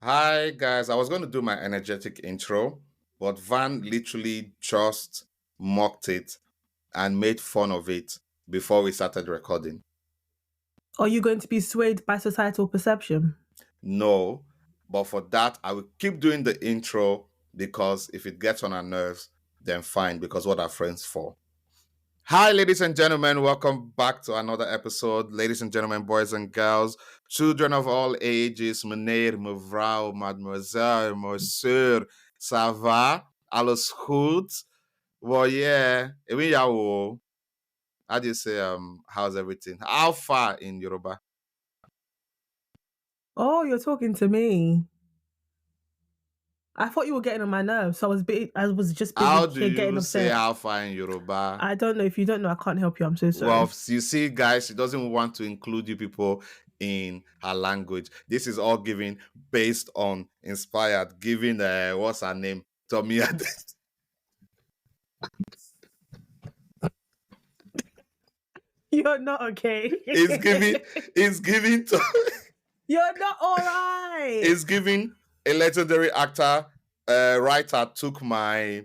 Hi guys, I was going to do my energetic intro, but Van literally just mocked it and made fun of it before we started recording. Are you going to be swayed by societal perception? No, but for that, I will keep doing the intro because if it gets on our nerves, then fine, because what are friends for? Hi, ladies and gentlemen, welcome back to another episode. Ladies and gentlemen, boys and girls, children of all ages, meneer, mevrouw, mademoiselle, monsieur, ça va? Alles goed? Well, yeah, even yawo. How do you say, how's everything? How far in Yoruba? Oh, you're talking to me. I thought you were getting on my nerves, so I was just busy How do here getting you say upset. how far in Yoruba? I don't know. If you don't know, I can't help you. I'm so Well, sorry. you see, guys, she doesn't want to include you people in her language. This is all given based on inspired, giving what's her name? Tommy. You're not okay. it's giving to You're not all right. it's giving a legendary actor, writer took my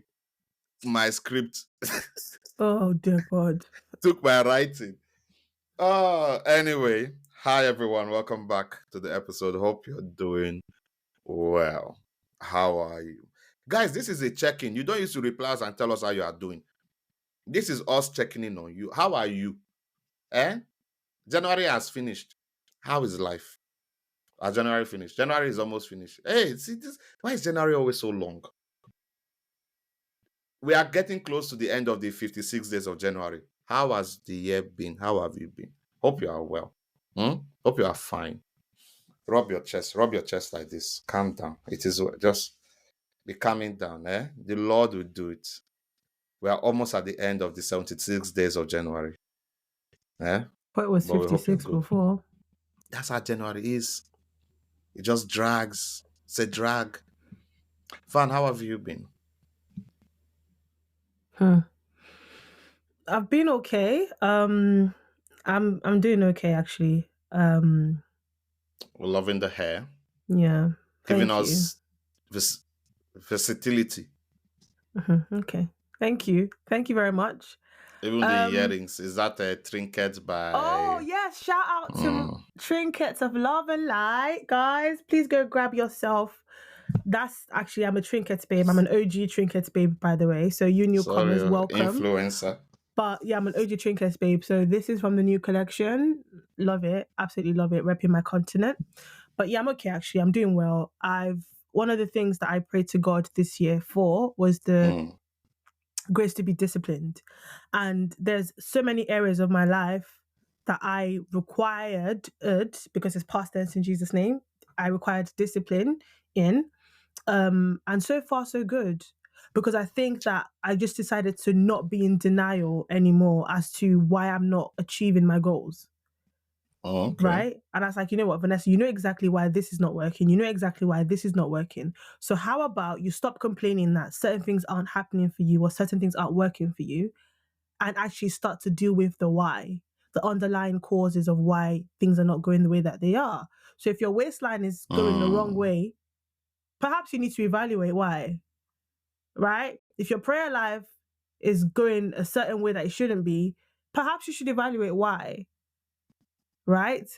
script, Oh dear God. took my writing. Anyway, hi everyone, welcome back to the episode. Hope you're doing well. How are you? Guys, this is a check-in. You don't use to reply us and tell us how you are doing. This is us checking in on you. How are you? January has finished. How is life? Has January finished? January is almost finished. Hey, see this? Why is January always so long? We are getting close to the end of the 56 days of January. How has the year been? How have you been? Hope you are well. Hope you are fine. Rub your chest like this. Calm down. It is just be calming down. The Lord will do it. We are almost at the end of the 76 days of January. But it was But we hope you're 56 good. before. That's how January is. It just drags. It's a drag. Fan, how have you been? I've been okay. I'm doing okay actually. We're loving the hair. Yeah. Giving Thank you. us versatility. Okay. Thank you. Thank you very much. Even the earrings. Is that a trinket by... Oh, yes. Shout out to Trinkets of Love and Light. Guys, please go grab yourself. That's actually, I'm a Trinkets babe. I'm an OG Trinkets babe, by the way. So you newcomers, welcome. Influencer. But yeah, I'm an OG Trinkets babe. So this is from the new collection. Love it. Absolutely love it. Repping my continent. But yeah, I'm okay, actually. I'm doing well. One of the things that I prayed to God this year for was the grace to be disciplined. And there's so many areas of my life that I required it, because it's past tense in Jesus' name. I required discipline in. And so far so good. Because I think that I just decided to not be in denial anymore as to why I'm not achieving my goals. Oh, okay. Right? And I was like, you know what, Vanessa, you know exactly why this is not working. You know exactly why this is not working. So how about you stop complaining that certain things aren't happening for you or certain things aren't working for you, and actually start to deal with the why, the underlying causes of why things are not going the way that they are. So if your waistline is going the wrong way, perhaps you need to evaluate why, right? If your prayer life is going a certain way that it shouldn't be, perhaps you should evaluate why, right?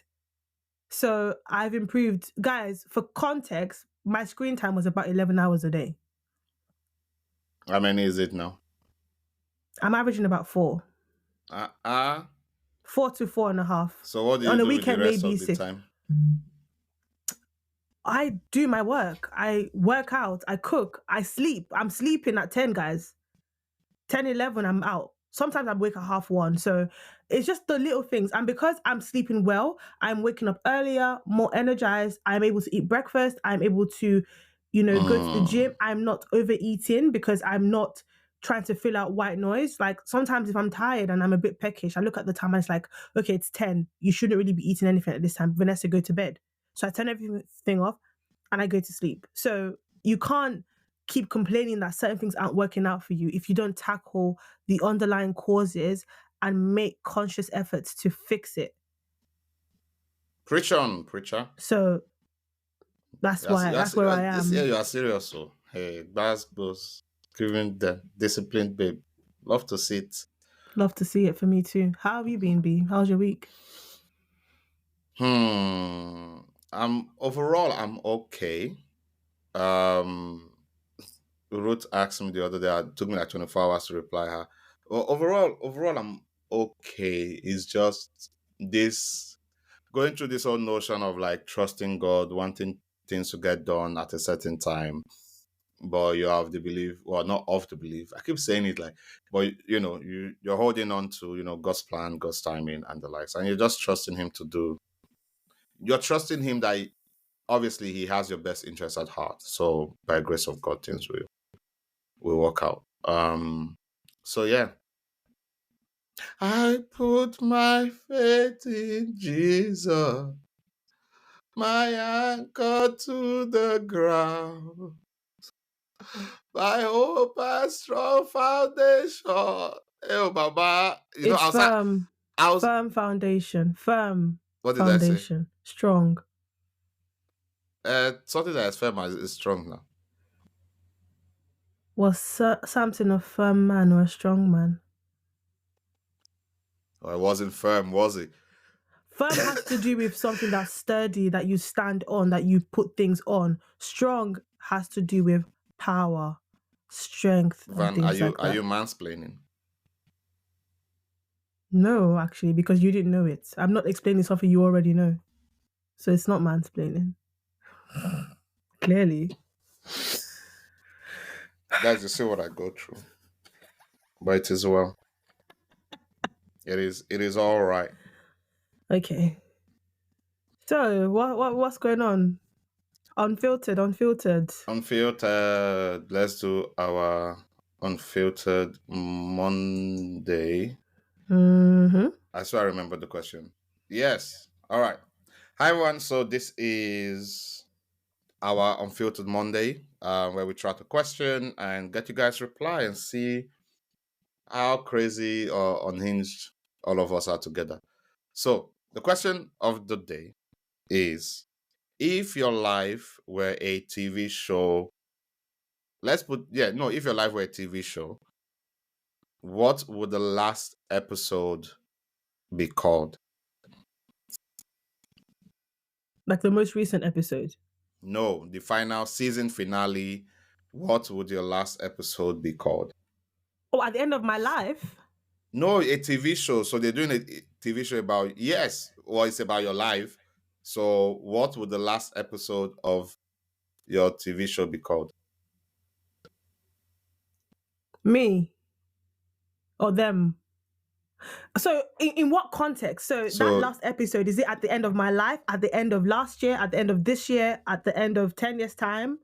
So I've improved. Guys, for context, my screen time was about 11 hours a day. How many is it now? I'm averaging about 4. 4 to 4.5. So what do you On do a weekend, with the rest maybe of the 6. time? I do my work. I work out. I cook. I sleep. I'm sleeping at 10, guys. 10, 11, I'm out. Sometimes I'm awake at 1:30. So it's just the little things. And because I'm sleeping well, I'm waking up earlier, more energized. I'm able to eat breakfast. I'm able to, go to the gym. I'm not overeating because I'm not trying to fill out white noise. Like sometimes if I'm tired and I'm a bit peckish, I look at the time and it's like, okay, it's 10. You shouldn't really be eating anything at this time. Vanessa, go to bed. So I turn everything off and I go to sleep. So you can't keep complaining that certain things aren't working out for you if you don't tackle the underlying causes and make conscious efforts to fix it. Preach on, preacher. So That's why. That's where I This year am. you are serious, so hey, that's those giving the disciplined babe. Love to see it. Love to see it for me too. How have you been, B? How's your week? Hmm. I'm okay. Um, Ruth asked me the other day. It took me like 24 hours to reply her. Well, overall, I'm okay. It's just this going through this whole notion of like trusting God, wanting things to get done at a certain time, but you have the belief, well, not of the belief. I keep saying it like, but you're holding on to God's plan, God's timing, and the likes, and you're just trusting Him to do. You're trusting Him that obviously He has your best interest at heart. So by grace of God, things will work out. So yeah, I put my faith in Jesus, my anchor to the ground. My hope has strong foundation. Oh, Baba. It's firm. I was, Firm foundation. Firm what did I say? foundation. Strong. Something that is firm is strong now. Was Samson a firm man or a strong man? Well, it wasn't firm, was it? Firm has to do with something that's sturdy, that you stand on, that you put things on. Strong has to do with power, strength, and Van, things like are that. you mansplaining? No, actually, because you didn't know it. I'm not explaining something you already know. So it's not mansplaining. Clearly. Guys, you see what I go through. But it is well. It is all right. Okay. So what's going on? Unfiltered. Unfiltered. Let's do our unfiltered Monday. Mm-hmm. I swear I remember the question. Yes. All right. Hi everyone. So this is our unfiltered Monday, where we try to question and get you guys reply and see how crazy or unhinged all of us are together. So the question of the day is: if your life were a TV show, if your life were a TV show, what would the last episode be called? Like the most recent episode. No, the final season finale. What would your last episode be called? Oh, at the end of my life? No, a TV show. So they're doing a TV show about, yes, well, it's about your life. So what would the last episode of your TV show be called? Me. Or them. So in what context? So that So last episode, is it at the end of my life, at the end of last year, at the end of this year, at the end of 10 years time?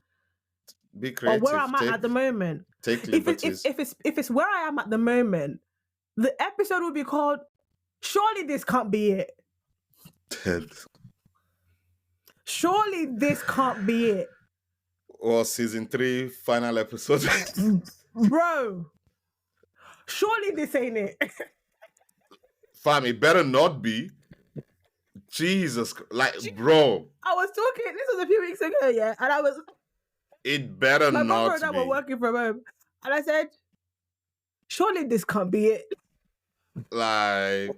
be Or where creative. am I at the moment? Take If liberties. it's where I am at the moment, the episode will be called Surely This Can't Be It. Surely this can't be it. Or season 3 final episode. Bro. Surely this ain't it. Fam, it better not be. Jesus, like, bro, I was talking, this was a few weeks ago, yeah, and it better my mother not and I were be. working from home, and I said, surely this can't be it. Like,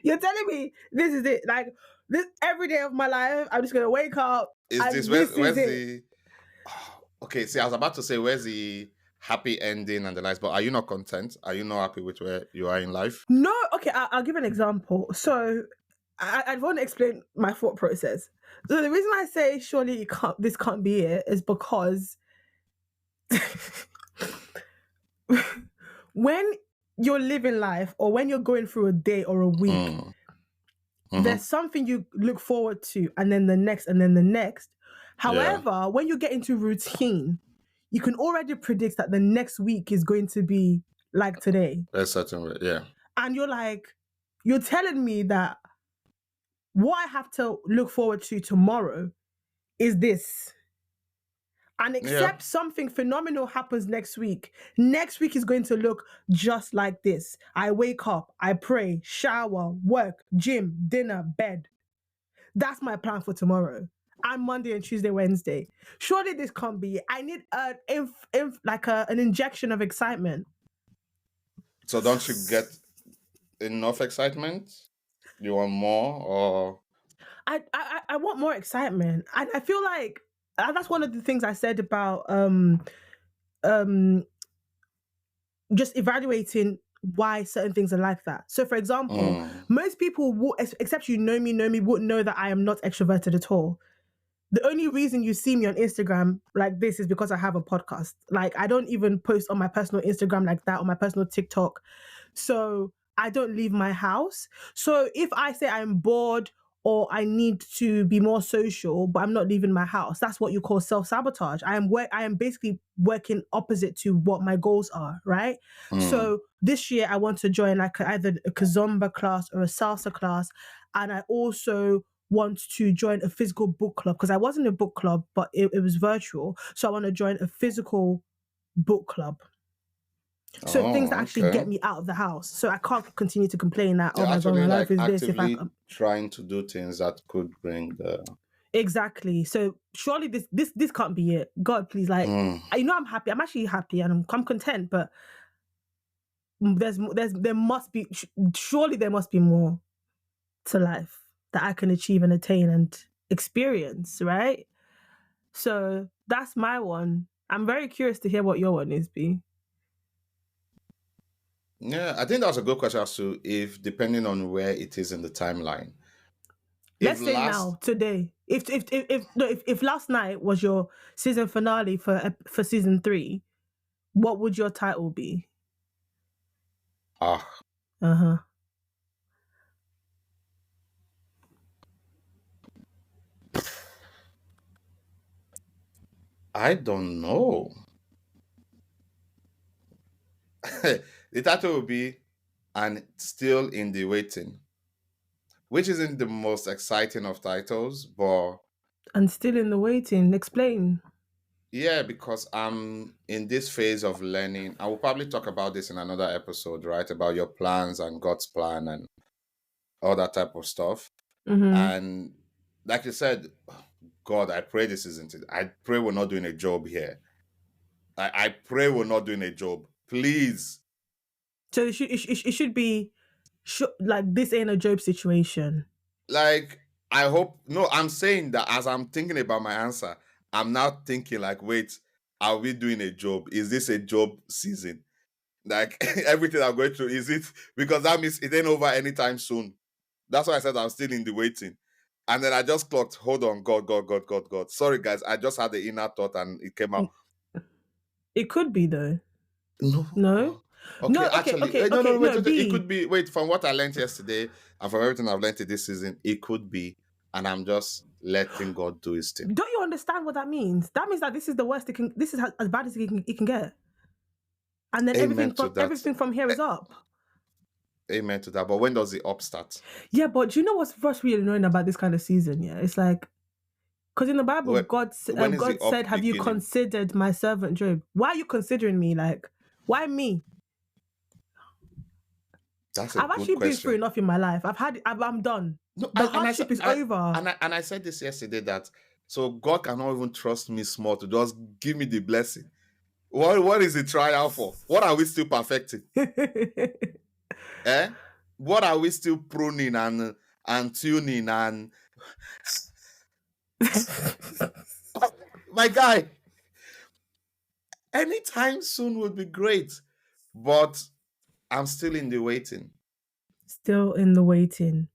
You're telling me this is it. Like, this every day of my life, I'm just gonna wake up is and this where's the okay, see, I was about to say where's the happy ending and the lights, but are you not content? Are you not happy with where you are in life? No, okay, I'll give an example. So I want to explain my thought process. So the reason I say surely this can't be it is because when you're living life or when you're going through a day or a week, there's something you look forward to, and then the next, and then the next. However, when you get into routine, you can already predict that the next week is going to be like today. A certain way, yeah. And you're telling me that what I have to look forward to tomorrow is this. And except something phenomenal happens next week is going to look just like this. I wake up, I pray, shower, work, gym, dinner, bed. That's my plan for tomorrow. I'm Monday and Tuesday, Wednesday. Surely this can't be it. I need an injection of excitement. So don't you get enough excitement? You want more or I want more excitement, and I feel like that's one of the things I said about um just evaluating why certain things are like that. So, for example, mm, most people, except you know me, wouldn't know that I am not extroverted at all. The only reason you see me on Instagram like this is because I have a podcast. Like, I don't even post on my personal Instagram like that, or my personal TikTok. So I don't leave my house. So if I say I'm bored or I need to be more social, but I'm not leaving my house, that's what you call self-sabotage. I am basically working opposite to what my goals are, right? mm. So this year I want to join like either a kazomba class or a salsa class. And I also want to join a physical book club because I was in a book club, but it was virtual. So I want to join a physical book club. So things that Oh, actually okay. get me out of the house. So I can't continue to complain that, oh You're my God, actually my life like is this. If I actively trying to do things that could bring the exactly. So surely this can't be it. God, please, like, mm. I'm happy. I'm actually happy and I'm content, but there must be, surely there must be more to life that I can achieve and attain and experience, right? So that's my one. I'm very curious to hear what your one is, B. Yeah, I think that's a good question as to if depending on where it is in the timeline. If Let's say last now, today. If last night was your season finale for season 3, what would your title be? ah Uh huh. I don't know. The title will be and still in the waiting, which isn't the most exciting of titles, but And still in the waiting. Explain. yeah, because I'm in this phase of learning. I will probably talk about this in another episode, right? About your plans and God's plan and all that type of stuff. Mm-hmm. And like you said, God, I pray this isn't it. I pray we're not doing a job here. I pray we're not doing a job. Please. So it should be like this ain't a Job situation. Like, I hope, no, I'm saying that as I'm thinking about my answer, I'm now thinking, like, wait, are we doing a job? Is this a job season? Like, everything I'm going through, is it? Because that means it ain't over anytime soon. That's why I said I'm still in the waiting. And then I just clocked, hold on, God, God, God, God, God. Sorry, guys, I just had the inner thought and it came out. It could be though. No. No? Okay, No, okay, actually, okay, no, okay. no, wait, No, wait, it B. could be, wait, from what I learned yesterday and from everything I've learned this season, it could be, and I'm just letting God do his thing. Don't you understand what that means? That means that this is the worst it can. This is as bad as it can get, and then Amen to that. everything from here is up. Amen to that. But when does the up start? Yeah, but do you know what's really annoying about this kind of season? Yeah, it's like because in the Bible, When, when is the God said, up "Have you beginning? considered my servant Job?" Why are you considering me? Like, why me? That's a I've good actually been through question. enough in my life. I'm done. No, The hardship is over. and I said this yesterday that so God cannot even trust me small to just give me the blessing. What is the trial for? What are we still perfecting? Eh? What are we still pruning and tuning and my guy? Anytime soon would be great, but I'm still in the waiting, Still in the waiting.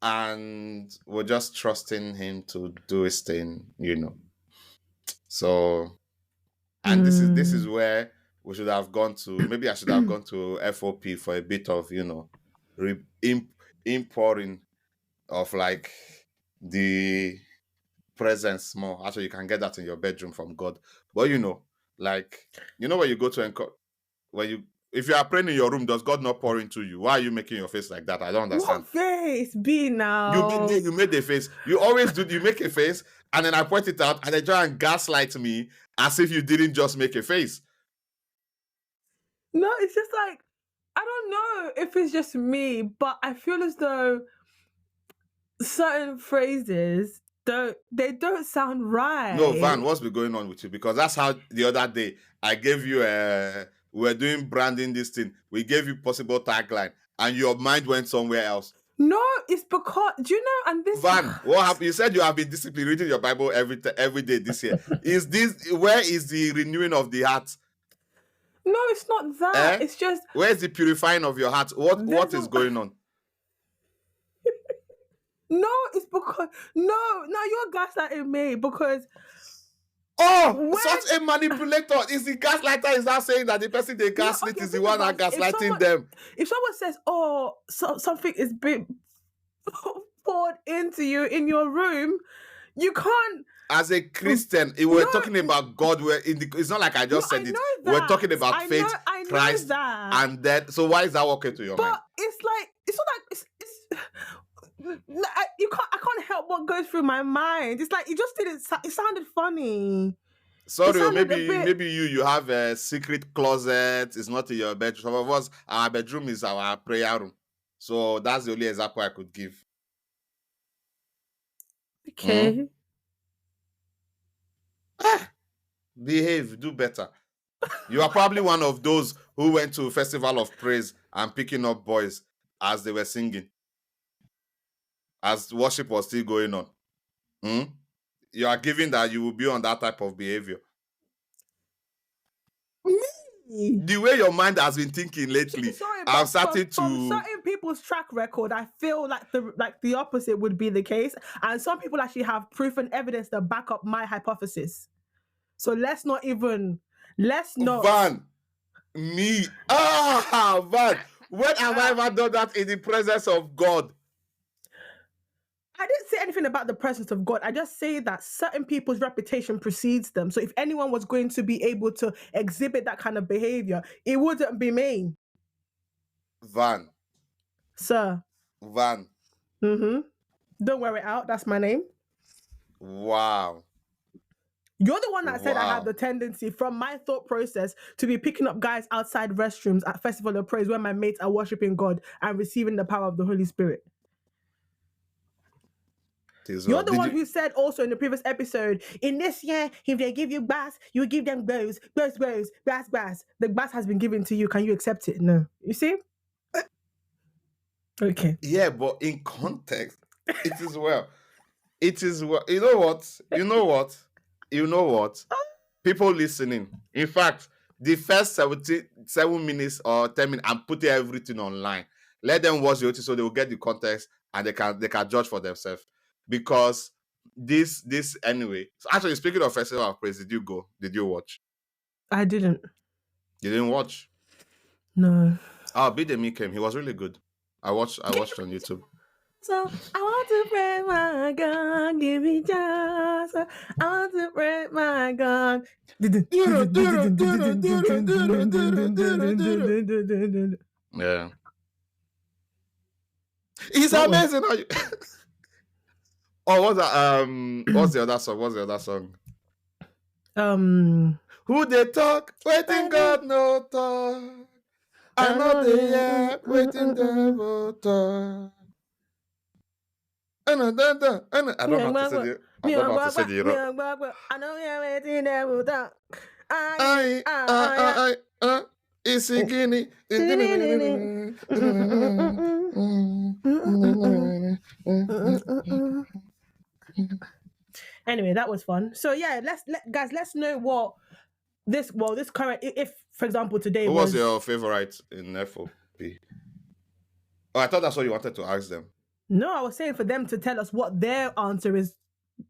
and we're just trusting him to do his thing. So, and this is Mm. where we should have gone to. Maybe I should have gone to FOP for a bit of re- imp- importing of like the presence more. Actually, you can get that in your bedroom from God. But like when you go to when you if you are praying in your room, does God not pour into you? Why are you making your face like that? I don't understand. What face? Be now. You made a face. You always do. You make a face, and then I point it out, and they try and gaslight me as if you didn't just make a face. No, it's just like I don't know if it's just me, but I feel as though certain phrases don't sound right. No, Van, what's been going on with you? Because that's how the other day I gave you we're doing branding this thing. We gave you possible tagline, and your mind went somewhere else. No, it's because do you know? And this Van, what happened? You said you have been disciplined reading your Bible every day this year. Is this where is the renewing of the heart? No, it's not that. It's just where is the purifying of your heart? What is going on? No, it's because no, you're gaslighting me because such a manipulator. Is the gaslighter is not saying that the person they gaslit is the one that gaslighting them? If someone says, something is being poured into you in your room, you can't. As a Christian, we're talking about God. It's not like I just said it. We're talking about faith, Christ, and then. So why is that okay to your mind? But it's like it's not like it's. I can't help what goes through my mind. It's like it just didn't. It sounded funny. Sorry, maybe you have a secret closet. It's not in your bedroom. Some of us, our bedroom is our prayer room. So that's the only example I could give. Okay. Behave, do better. You are probably one of those who went to Festival of Praise and picking up boys as they were singing, as worship was still going on. You are giving that you will be on that type of behavior. The way your mind has been thinking lately, I'm starting to. From certain people's track record, I feel like the opposite would be the case, and some people actually have proof and evidence to back up my hypothesis. So let's not. Van, me. Van. When have I ever done that in the presence of God? I didn't say anything about the presence of God. I just say that certain people's reputation precedes them. So if anyone was going to be able to exhibit that kind of behavior, it wouldn't be me. Van. Sir. Van. Don't wear it out. That's my name. Wow. You're the one that said I have the tendency from my thought process to be picking up guys outside restrooms at Festival of Praise where my mates are worshiping God and receiving the power of the Holy Spirit. You're the one who said also in the previous episode, in this year, if they give you bass, you give them bass. The bass has been given to you. Can you accept it? No. You see? Okay. Yeah, but in context, it is well. It is well. You know what? People listening. In fact, the first 7 minutes or 10 minutes, I'm putting everything online. Let them watch the OT so they will get the context and they can judge for themselves. Because this anyway. So actually, speaking of Festival of Praise, did you go? Did you watch? I didn't. You didn't watch? No. Bidemi came. He was really good. I watched on YouTube. So I want to pray my God, give me just. I want to pray my God. Yeah. It's amazing how you. What's that? What's the other song? Who they talk? Waiting God no talk. I know they are waiting devil talk. I don't know how to say it. I don't know how to say it. I know you're waiting devil talk. It's a guinea. Anyway, that was fun. So yeah, let's know what this current, if for example today who was your favorite in FOP? I thought that's what you wanted to ask them. No, I was saying for them to tell us what their answer is.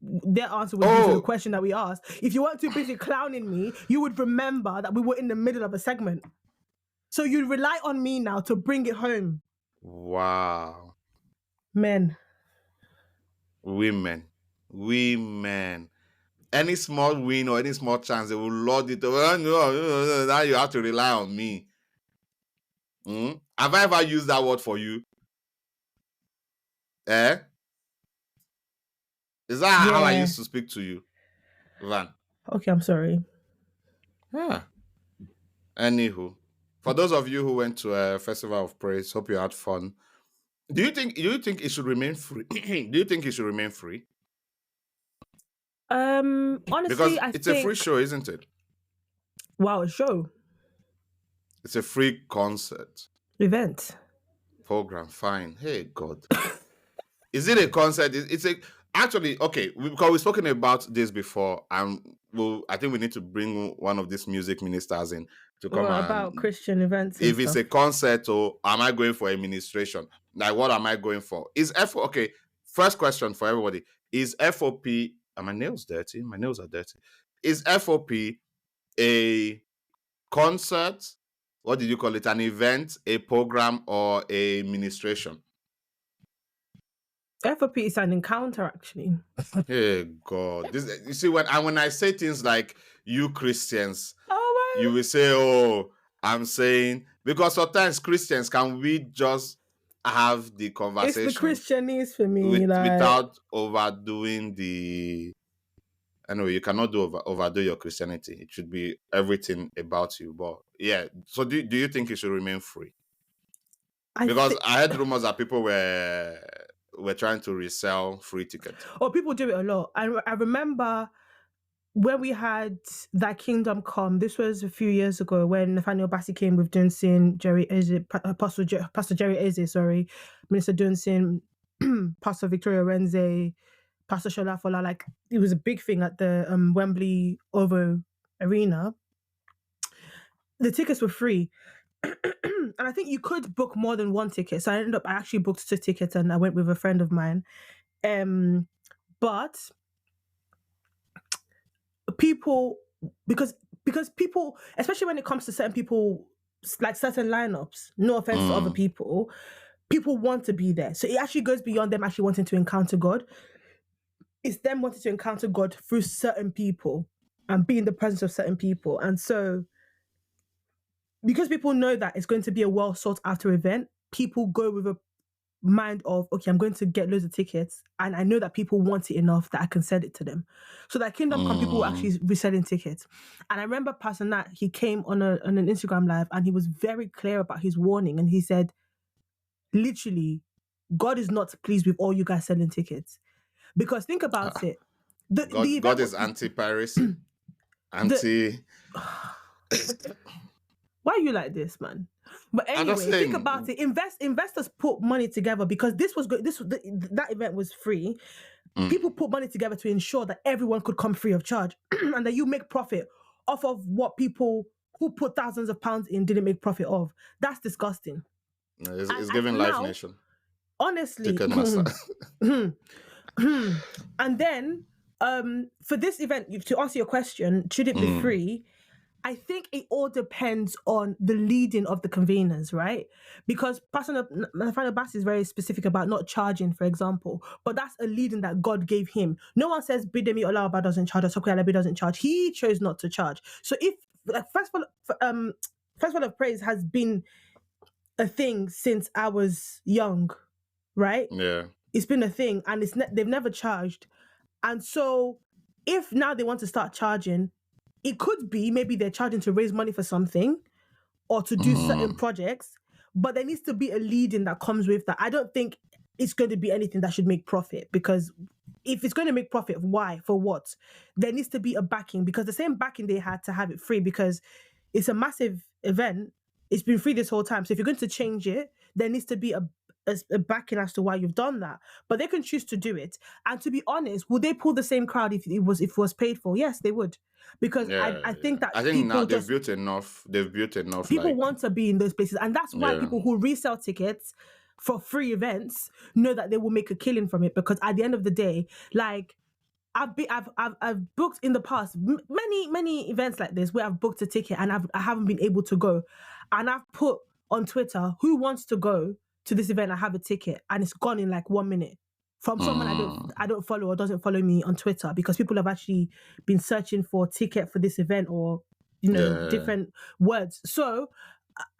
Their answer would be to the question that we asked. If you weren't too busy clowning me, you would remember that we were in the middle of a segment. So you'd rely on me now to bring it home. Wow. Men. Women. Any small win or any small chance, they will lord it. No, now you have to rely on me. Have I ever used that word for you? Is that how I used to speak to you, Van? Okay, I'm sorry. Anywho, for those of you who went to a Festival of Praise, hope you had fun. Do you think it should remain free? Do you think it should remain free? Because Honestly, I it's a free think show, isn't it? wow, a show It's a free concert event. program. Fine. Hey God, is it a concert? It's a actually okay. Because we've spoken about this before, and I think we need to bring one of these music ministers in to come Well, about and Christian events and if it's a stuff. concert or am I going for administration? Like, what am I going for? Is F okay? First question for everybody: is FOP? Are my nails dirty? My nails are dirty. Is FOP a concert? What did you call it? An event, a program, or a ministration? FOP is an encounter, actually. Hey God! This you see when I say things like you Christians, you Oh, will say, "Oh, I'm saying," because sometimes Christians can we just have the it's the conversation Christianese for me. Like, without overdoing the. Anyway, you cannot overdo your Christianity. It should be everything about you. But yeah, so do you think it should remain free? I Because think, I heard rumors that people were trying to resell free tickets. oh, people do it a lot. I remember when we had that Kingdom Come. This was a few years ago when Nathaniel Bassey came with Dunsin, Jerry Eze, Pastor Jerry Eze, sorry, Minister Dunsin, Pastor Victoria Renze, Pastor Shola Fola. Like, it was a big thing at the Wembley Ovo Arena. The tickets were free. And I think you could book more than one ticket. So I actually booked 2 tickets and I went with a friend of mine. But people, because people, especially when it comes to certain people, like certain lineups, no offense to other people want to be there. So it actually goes beyond them actually wanting to encounter God. It's them wanting to encounter God through certain people and be in the presence of certain people. And so because people know that it's going to be a well sought after event, people go with a mind of, okay, I'm going to get loads of tickets and I know that people want it enough that I can sell it to them. So that Kingdom Come, people were Mm. actually reselling tickets. And I remember Pastor Nat, he came on an Instagram live and he was very clear about his warning. And he said, literally, God is not pleased with all you guys selling tickets. Because think about it. The God event is was anti-piracy, the anti. why are you like this, man? But I'm just anyway, think about saying. it. Investors put money together because this was good. That event was free. Mm. People put money together to ensure that everyone could come free of charge, and that you make profit off of what people who put thousands of pounds in didn't make profit of. That's disgusting. It's And giving Live now, Nation, honestly, Ticketmaster. and then for this event, to answer your question, should it be Mm. free? I think it all depends on the leading of the conveners, right? Because Pastor Nathaniel Bass is very specific about not charging, for example, but that's a leading that God gave him. No one says Bidemi Olawaba doesn't charge or Sokoya Alabi doesn't charge. He chose not to charge. So if like Festival of Praise has been a thing since I was young, right? Yeah. It's been a thing, and they've never charged. And so, if now they want to start charging, it could be maybe they're charging to raise money for something or to do certain Mm. projects, but there needs to be a leading that comes with that. I don't think it's going to be anything that should make profit, because if it's going to make profit, why? For what? There needs to be a backing, because the same backing they had to have it free, because it's a massive event. It's been free this whole time. So if you're going to change it, there needs to be a backing as to why you've done that. But they can choose to do it. And to be honest, would they pull the same crowd if it was paid for? Yes, they would. Because Yeah, I yeah. think that I think now people they've just built enough. They've built enough. people Like, want to be in those places. And that's why yeah. people who resell tickets for free events know that they will make a killing from it. Because at the end of the day, like I've booked in the past many events like this where I've booked a ticket and I haven't been able to go, and I've put on Twitter who wants to go to this event. I have a ticket, and it's gone in like 1 minute from someone Mm. I don't follow or doesn't follow me on Twitter, because people have actually been searching for a ticket for this event, or Yeah. different words. So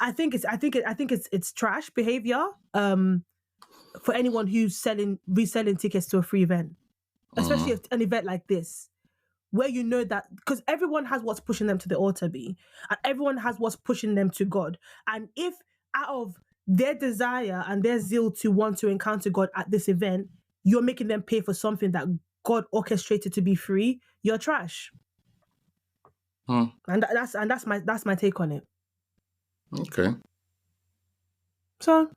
I think it's trash behavior for anyone who's reselling tickets to a free event, especially Mm. an event like this, where you know that, because everyone has what's pushing them to the altar, and everyone has what's pushing them to God. And if out of their desire and their zeal to want to encounter God at this event, you're making them pay for something that God orchestrated to be free, you're trash. Hmm. And that's my take on it. Okay. So,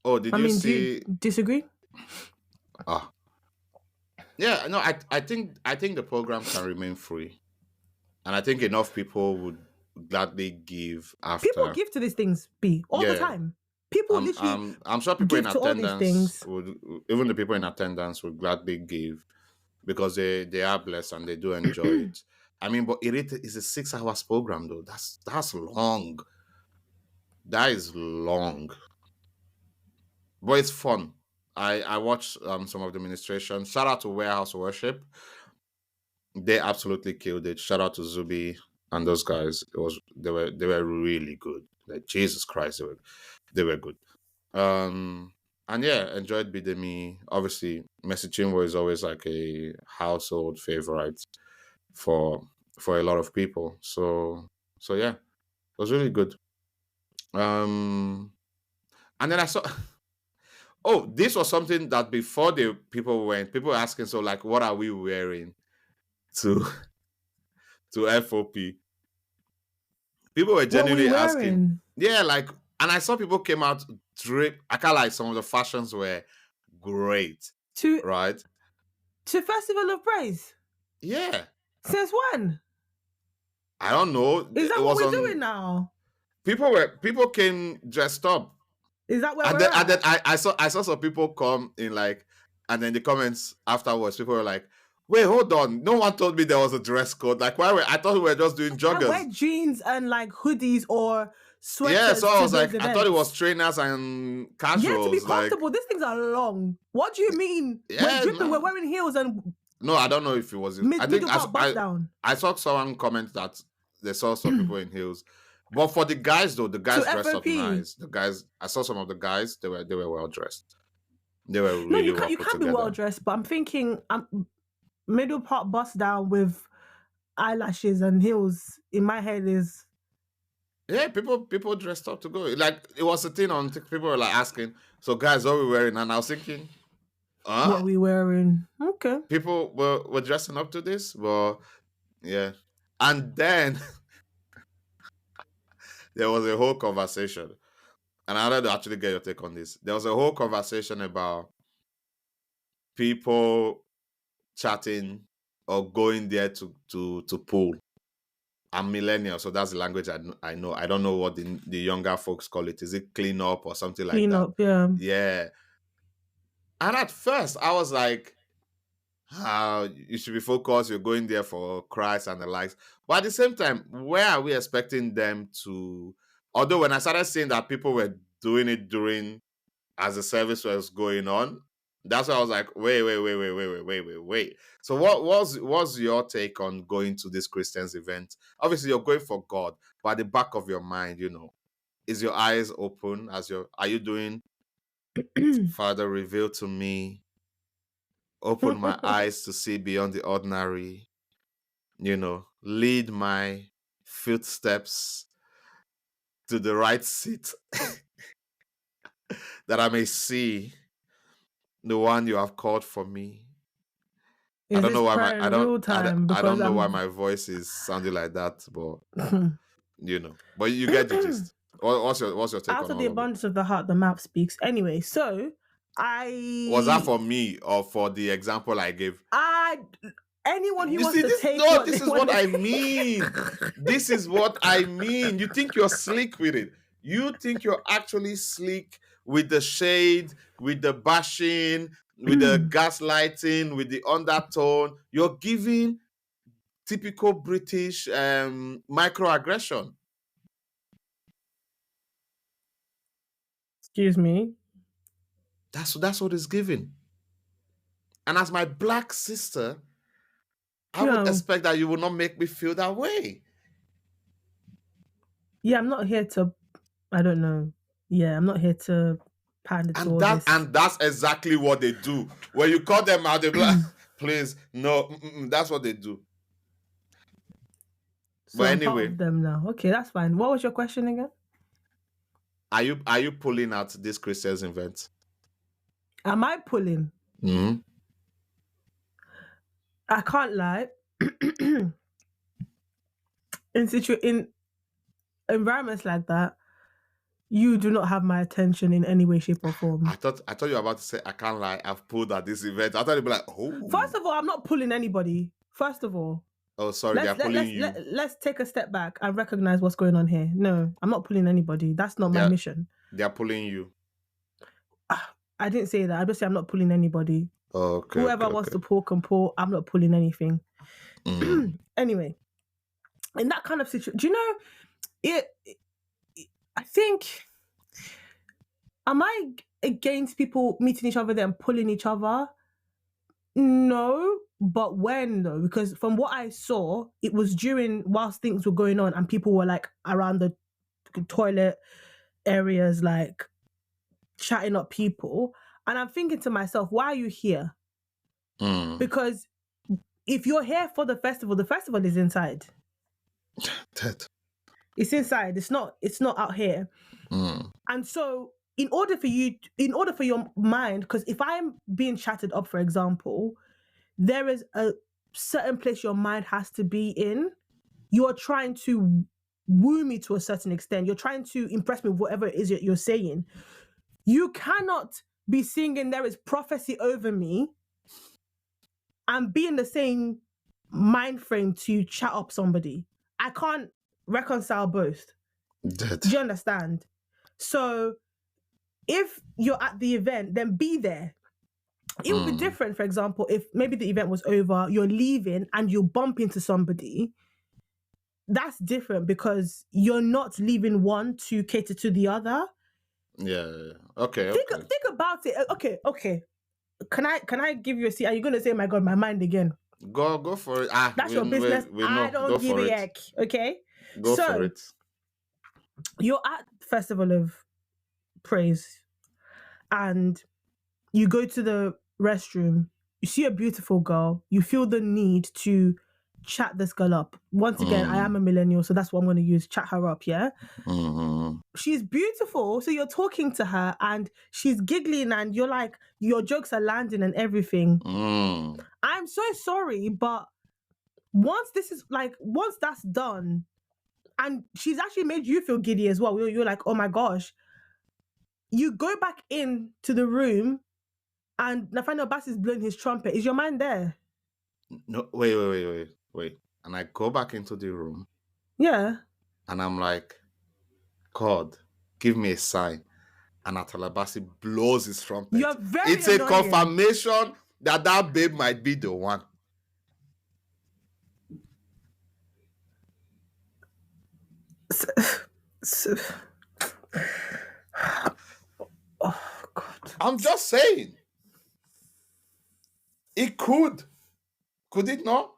Oh, did I you mean, do you see? disagree? Ah, yeah. No, I think the program can remain free, and I think enough people would gladly give People after. give to these things, B, all the Yeah, time. People literally I'm sure people in give to all these attendance things. would, even the people in attendance would gladly give because they are blessed and they do enjoy it. I mean, but is a 6 hours program though. That's long. That is long, but it's fun. I watched some of the ministration. Shout out to Warehouse Worship. They absolutely killed it. Shout out to Zubi and those guys. They were really good. Like Jesus Christ, they were good. And yeah, enjoyed Bidemi. Obviously, Messi Chinwo is always like a household favorite for a lot of people. So yeah, it was really good. Um, and then I saw. Oh, this was something that before the people went, people were asking. So like, what are we wearing to to FOP? People were What were you genuinely asking. wearing? Yeah, like, and I saw people came out drip. I can't like some of the fashions were great, To right? Festival of Praise? Yeah, Since when? I don't know. Is It that what was we're doing on. now? People came dressed up, Is that where and we're then at? I saw some people come in like, and then the comments afterwards, people were like, "Wait, hold on! No one told me there was a dress code. Like, why? I thought we were just doing I wear joggers." jeans and like hoodies or Yeah, so sweaters I to was those like, I thought it was events. trainers and Yeah, to be casuals. Like, comfortable. These things are long. What do you mean? We're yeah, dripping. We're no. wearing heels and No, I don't know if it was. I think middle part bust I down I saw someone comment that they saw some people in heels, but for the guys though, the to guys dressed up FOP. nice. The guys, I saw some of the guys. They were well dressed. They were No, really well you put can be well together. dressed, but I'm thinking middle part bust down with eyelashes and heels in my head is Yeah, people dressed up to go. Like it was a thing on people were like asking, so guys, what we wearing? And I was thinking, what we wearing. Okay. people were dressing up to this, but yeah. And then there was a whole conversation, and I wanted to actually get your take on this. There was a whole conversation about people chatting or going there to pool. I'm millennial, so that's the language I know. I don't know what the younger folks call it. Is it clean up or something like Clean that? up, yeah. Yeah. And at first, I was like, "How you should be focused. You're going there for Christ and the likes." But at the same time, where are we expecting them to? Although when I started seeing that people were doing it during as the service was going on, that's why I was like, wait. So what's your take on going to this Christian's event? Obviously, you're going for God, but at the back of your mind, is your eyes open as are you doing, Father, reveal to me, open my eyes to see beyond the ordinary, lead my footsteps to the right seat that I may see the one you have called for me. I Is don't this know why my prayer in real time? I Because don't know why I'm my voice is sounding like that, but but you get the gist. What's your take out on of the all of it? abundance of the heart, the mouth speaks. Anyway, so Was that I for me or for the example I gave? I anyone who You wants see, to this take no, what they this is want what I to mean. This is what I mean. You think you're slick with it. You think you're actually slick with the shade, with the bashing, with the gaslighting, with the undertone. You're giving typical British microaggression. Excuse me. That's what it's giving. And as my black sister, I would Yeah. expect that you will not make me feel that way. Yeah, I'm not here to I don't know. Yeah, I'm not here to pander to And all that this. and that's exactly what they do. When you call them out, they're like, please, no, that's what they do. So But I'm part anyway, of them now. Okay, that's fine. What was your question again? are you pulling out this Christian's event? Am I pulling? Mm-hmm. I can't lie. In environments like that, you do not have my attention in any way, shape, or form. I thought you were about to say I can't lie. I've pulled at this event. I thought you'd be like, First oh, of all, I'm not pulling anybody. First of all, oh, sorry, they're pulling you. let's take a step back and recognize what's going on here. No, I'm not pulling anybody. That's not my They're mission. they're pulling you. I didn't say that. I just say I'm not pulling anybody. Okay. Whoever wants to pull can pull. I'm not pulling anything. Anyway, in that kind of situation, do you know it? I think, am I against people meeting each other there and pulling each other? No, but when though? Because from what I saw, it was whilst things were going on and people were like around the toilet areas, like chatting up people. And I'm thinking to myself, why are you here? Because if you're here for the festival is inside. Dead. It's inside. It's not out here. And so in order for your mind, because if I'm being chatted up, for example, there is a certain place your mind has to be in. You're trying to woo me to a certain extent. You're trying to impress me with whatever it is you're saying. You cannot be singing there is prophecy over me and be in the same mind frame to chat up somebody. I can't reconcile both. Dead. Do you understand? So if you're at the event, then be there. It would be different, for example, if maybe the event was over, you're leaving and you bump into somebody. That's different because you're not leaving one to cater to the other. Yeah. Okay. Think about it. Okay. Can I give you a seat? Are you going to say, my God, my mind again? Go for it. That's your business. I don't give a heck. Okay. Go for it. You're at Festival of Praise and you go to the restroom, you see a beautiful girl, you feel the need to chat this girl up. Once again, I am a millennial, so that's what I'm going to use, chat her up, yeah? She's beautiful, so you're talking to her and she's giggling and you're like, your jokes are landing and everything. I'm so sorry, but once that's done, and she's actually made you feel giddy as well, you're like, oh my gosh, you go back in to the room and Nathaniel Bass is blowing his trumpet. Is your mind there? No, wait. And I go back into the room. Yeah. And I'm like, God, give me a sign. And Atalabasi blows his trumpet. You're very It's annoying. a confirmation that babe might be the one. Oh, God. I'm just saying. It could. Could it not?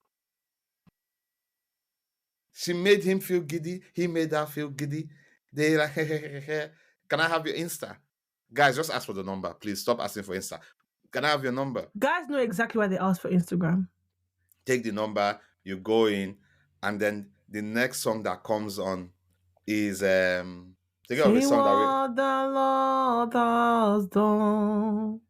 She made him feel giddy. He made her feel giddy. They like, can I have your Insta? Guys, just ask for the number. Please stop asking for Insta. Can I have your number? Guys know exactly why they ask for Instagram. Take the number, you go in, and then the next song that comes on is think of a song what the Lord has done.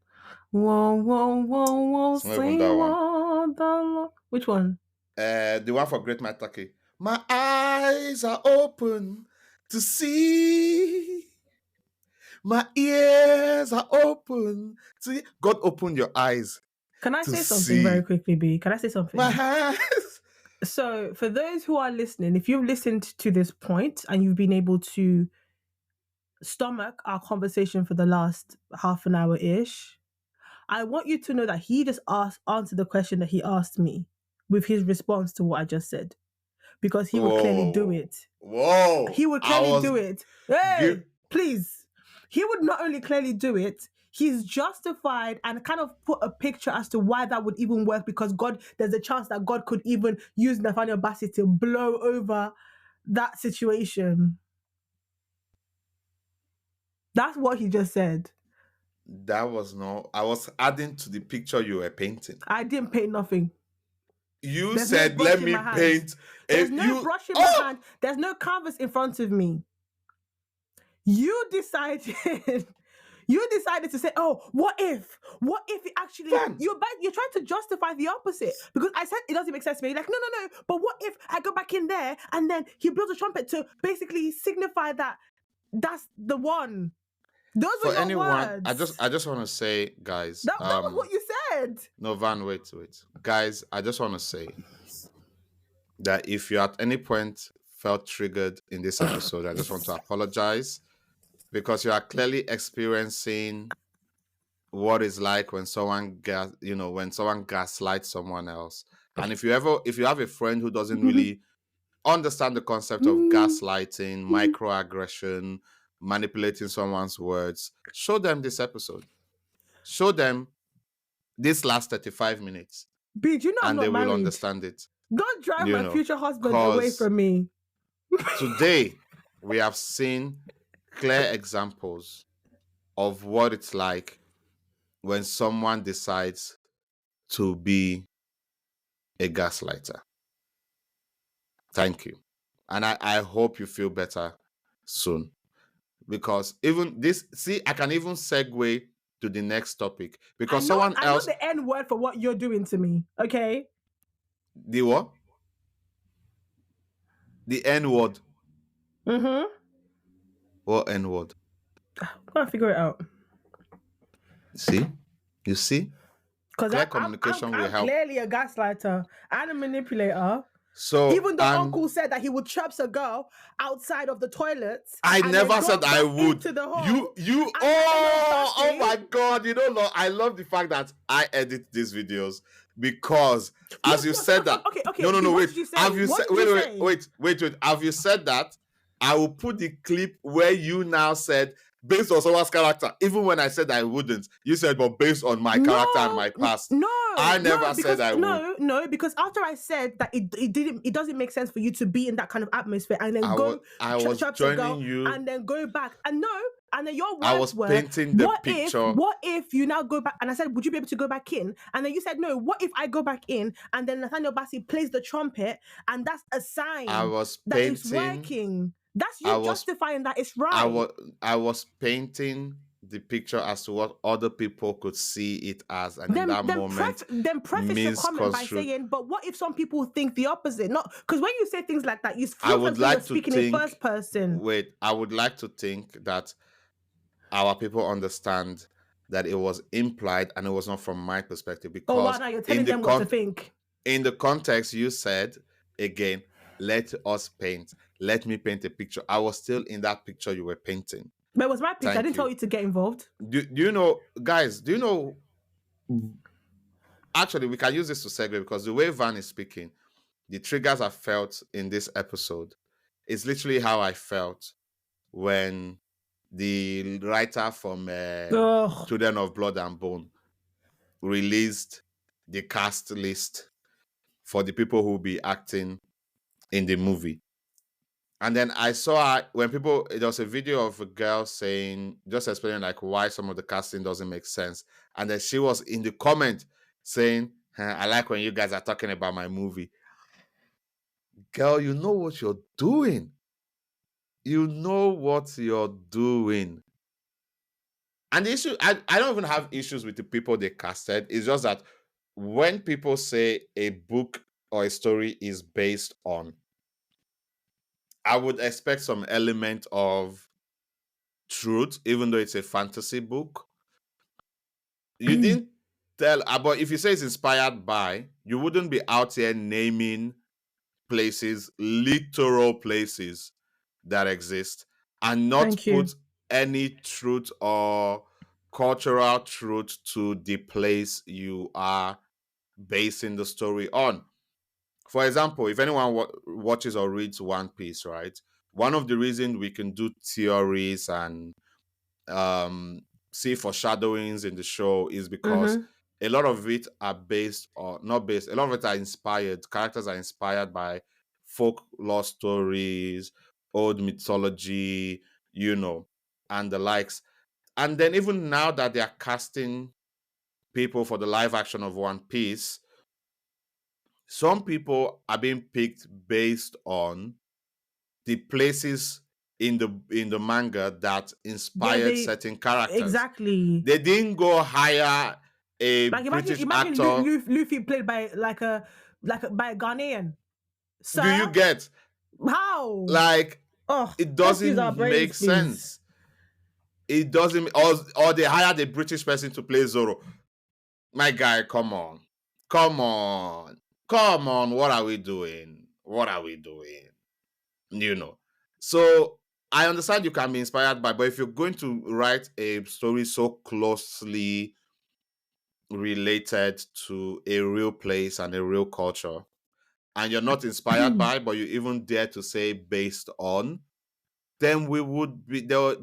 Whoa. It's not even that one. What the Lord. Which one? The one for Great Matake. My eyes are open to see. My ears are open to God. Open your eyes. Can I say something very quickly, B? Can I say something? My eyes. So, for those who are listening, if you've listened to this point and you've been able to stomach our conversation for the last half an hour-ish, I want you to know that he just answered the question that he asked me with his response to what I just said. Because he would clearly do it. Whoa. He would clearly do it. Hey, please. He would not only clearly do it, he's justified and kind of put a picture as to why that would even work, because there's a chance that God could even use Nathaniel Bassey to blow over that situation. That's what he just said. That was I was adding to the picture you were painting. I didn't paint nothing. You said, let me paint. There's no brush in my hand. There's no canvas in front of me. You decided You decided to say, "Oh, what if? What if it actually?" Fam, You're trying to justify the opposite because I said it doesn't make sense to me. You're like, no, no, no. But what if I go back in there and then he blows a trumpet to basically signify that that's the one? Those were for your anyone, I just words. I just want to say, guys, That was what you said. no, Van, wait. Guys, I just want to say that if you at any point felt triggered in this episode, I just want to apologize because you are clearly experiencing what it's like when when someone gaslights someone else. And if you have a friend who doesn't really understand the concept of gaslighting, microaggression, manipulating someone's words, show them this episode. Show them this last 35 minutes B, do you know I'm and they not will married? understand it. Don't drive You my know, future husband away because from me. today we have seen clear examples of what it's like when someone decides to be a gaslighter. Thank you. And I hope you feel better soon. Because even this, see, I can even segue to the next topic. Because someone I know else, the N word for what you're doing to me. Okay. the what? The N word. Mm-hmm. What N word? Can't figure it out. See? You see? Because Clear communication will I'm help. clearly a gaslighter and a manipulator. So, Even though and Uncle said that he would traps a girl outside of the toilets I and then never said go I back would. into the hole, You, and that oh Bassi, my God. You know, Lord, I love the fact that I edit these videos because as you said that, okay, B, no, what wait. did you Have say? you said, What did you say? wait. Have you said that? I will put the clip where you now said, based on someone's character, even when I said I wouldn't, you said, but based on my character and my past. I never said I would. No, because after I said that it doesn't make sense for you to be in that kind of atmosphere and then go I was traps a joining girl you. and then go back and no, and then your I words was were, painting the picture. what if you now go back? And I said, would you be able to go back in? And then you said, no, what if I go back in and then Nathaniel Bassi plays the trumpet and that's a I sign was that it's painting. working. That's I you was justifying that it's I right. was I was painting the picture as to what other people could see it as, and in that moment, Then preface your comment by misconstrued. saying, but what if some people think the opposite? Not because when you say things like that, you I feel would as though you're like to speaking in think. first person. Wait, I would like to think that our people understand that it was implied and it was not from my perspective Oh wow, because now you're telling them what to think. in the context you said again, let us paint. Let me paint a picture. I was still in that picture you were painting. But it was my picture. I Thank didn't tell you. you to get involved. Do you know, guys? Do you know? Actually, we can use this to segue because the way Van is speaking, the triggers I felt in this episode is literally how I felt when the writer from Ugh. Children of Blood and Bone released the cast list for the people who will be acting in the movie. And then I saw when there was a video of a girl saying, just explaining like why some of the casting doesn't make sense. And then she was in the comment saying, I like when you guys are talking about my movie. Girl, you know what you're doing. You know what you're doing. And the issue, I don't even have issues with the people they casted. It's just that when people say a book or a story is based on, I would expect some element of truth, even though it's a fantasy book. You didn't tell about if you say it's inspired by, you wouldn't be out here naming places, literal places that exist, and not Thank you. put any truth or cultural truth to the place you are basing the story on. For example, if anyone watches or reads One Piece, right? One of the reasons we can do theories and um, see foreshadowings in the show is because Mm-hmm. a lot of it are based or not based, a lot of it are inspired, characters are inspired by folklore stories, old mythology, and the likes. And then even now that they are casting people for the live action of One Piece, some people are being picked based on the places in the manga that Yeah, inspired they certain characters. exactly. They didn't go hire a Like imagine British imagine actor. Luffy played by by a Ghanaian. Do you Sir, get? how? Like, Oh, it let's use our doesn't brains, make please. sense. It doesn't, or they hired a British person to play Zoro. My guy, come on. Come on. Come on. What are we doing? What are we doing? You know. So I understand you can be inspired by, but if you're going to write a story so closely related to a real place and a real culture, and you're not inspired by, but you even dare to say based on, then we would be there.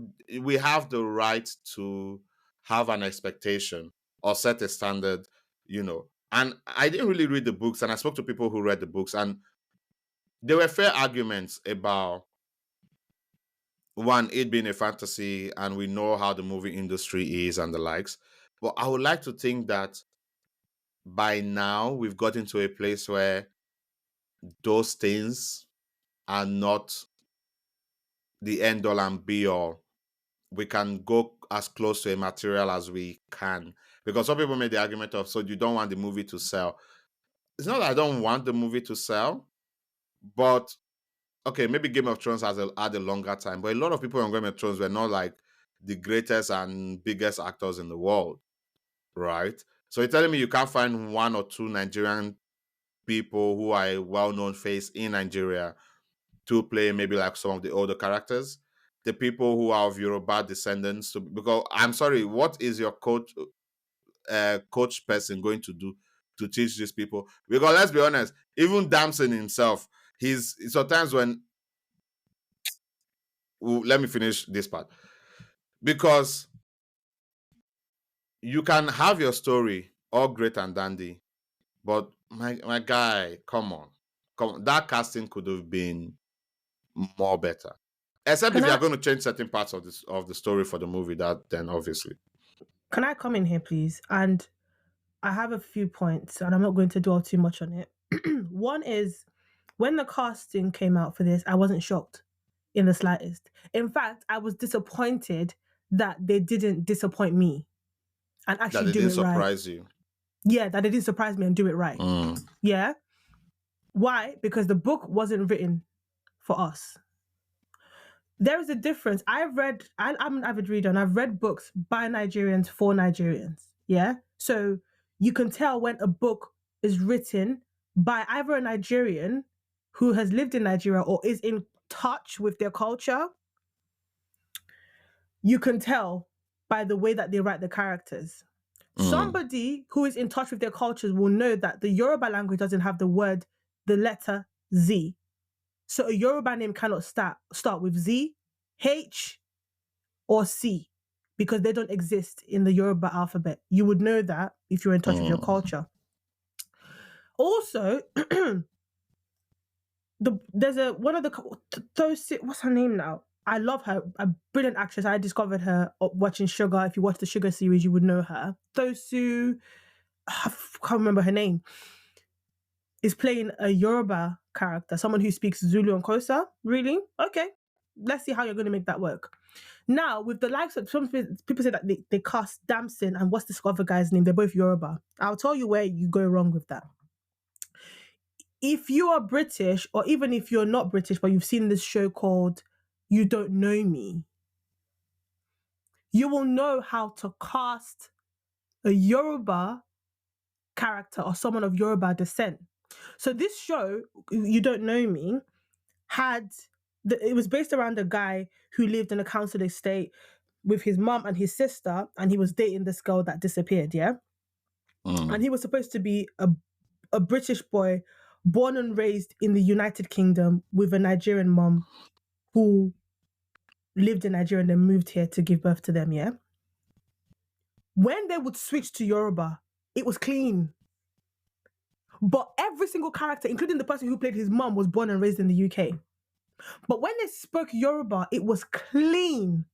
We have the right to have an expectation or set a standard, you know. And I didn't really read the books, and I spoke to people who read the books, and there were fair arguments about one, it being a fantasy, and we know how the movie industry is and the likes. But I would like to think that by now we've gotten to a place where those things are not the end all and be all. We can go as close to a material as we can. Because some people made the argument of, so you don't want the movie to sell. It's not that I don't want the movie to sell, but okay, maybe Game of Thrones had a longer time, but a lot of people on Game of Thrones were not like the greatest and biggest actors in the world, right? So you're telling me you can't find one or two Nigerian people who are a well-known face in Nigeria to play maybe like some of the older characters, the people who are of Yoruba descendants. Because I'm sorry, what is your coach person going to do to teach these people? Because let's be honest, even Damson himself, he's sometimes when let me finish this part, because you can have your story all great and dandy, but my guy, come on, that casting could have been more better. Except Can if you are I going to change certain parts of the story for the movie, that then obviously. can I come in here, please? And I have a few points, and I'm not going to dwell too much on it. One is when the casting came out for this, I wasn't shocked in the slightest. In fact, I was disappointed that they didn't disappoint me and That actually they do didn't it right. surprise you. Yeah, that they didn't surprise me and do it right. Mm. Yeah. Why? Because the book wasn't written for us. There is a difference. I'm an avid reader and I've read books by Nigerians for Nigerians. Yeah. So you can tell when a book is written by either a Nigerian who has lived in Nigeria or is in touch with their culture. You can tell by the way that they write the characters. Mm. Somebody who is in touch with their cultures will know that the Yoruba language doesn't have the letter Z. So a Yoruba name cannot start with Z, H, or C because they don't exist in the Yoruba alphabet. You would know that if you're in touch with your Mm. culture. Also, there's a one of the those what's her name now? I love her, a brilliant actress. I discovered her watching Sugar. If you watch the Sugar series, you would know her. Tosu, I can't remember her name, is playing a Yoruba character, someone who speaks Zulu and Kosa. Really? Okay. Let's see how you're going to make that work. Now, with the likes of some people say that they cast Damson and what's this other guy's name? They're both Yoruba. I'll tell you where you go wrong with that. If you are British, or even if you're not British, but you've seen this show called You Don't Know Me, you will know how to cast a Yoruba character or someone of Yoruba descent. So this show, You Don't Know Me, it was based around a guy who lived in a council estate with his mum and his sister, and he was dating this girl that disappeared, yeah? And Mm. he was supposed to be a British boy born and raised in the United Kingdom with a Nigerian mum who lived in Nigeria and then moved here to give birth to them, yeah? When they would switch to Yoruba, it was clean. But every single character, including the person who played his mum, was born and raised in the UK. But when they spoke Yoruba, it was clean.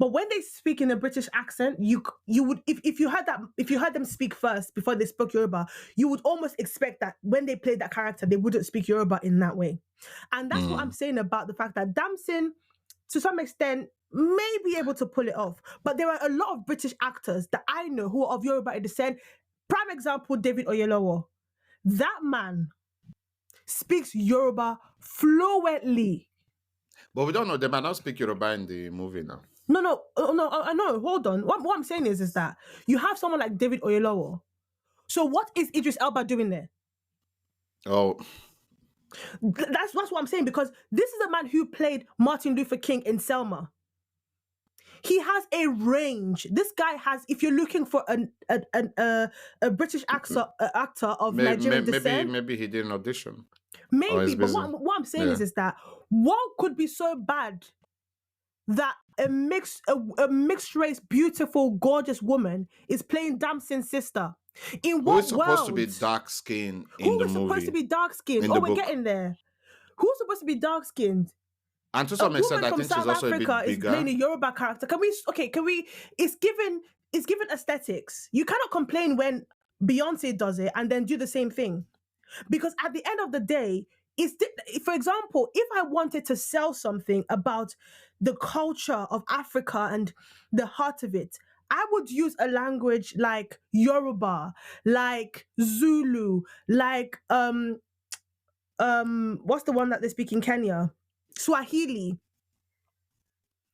But when they speak in a British accent, you would if you heard that if you heard them speak first before they spoke Yoruba, you would almost expect that when they played that character, they wouldn't speak Yoruba in that way. And that's what I'm Mm. saying about the fact that Damson, to some extent, may be able to pull it off. But there are a lot of British actors that I know who are of Yoruba descent. Prime example, David Oyelowo. That man speaks Yoruba fluently. But we don't know. They might not speak Yoruba in the movie now. No, I know. Hold on. What I'm saying is that you have someone like David Oyelowo. So what is Idris Elba doing there? Oh, That's what I'm saying, because this is a man who played Martin Luther King in Selma. He has a range. This guy has. If you're looking for a British actor of Nigerian descent, maybe he did an audition. maybe. But what I'm saying is that what could be so bad that a mixed race, beautiful, gorgeous woman is playing Damson's sister? In what Who is supposed to world? be dark skinned in Who the is movie? supposed to be dark skinned? in Oh, the we're book. getting there. Who's supposed to be dark skinned? And to A some extent, woman I from think South she's also a Africa bit is bigger. playing a Yoruba character. Can we? It's given aesthetics. You cannot complain when Beyonce does it and then do the same thing, because at the end of the day, for example, if I wanted to sell something about the culture of Africa and the heart of it, I would use a language like Yoruba, like Zulu, like what's the one that they speak in Kenya? Swahili,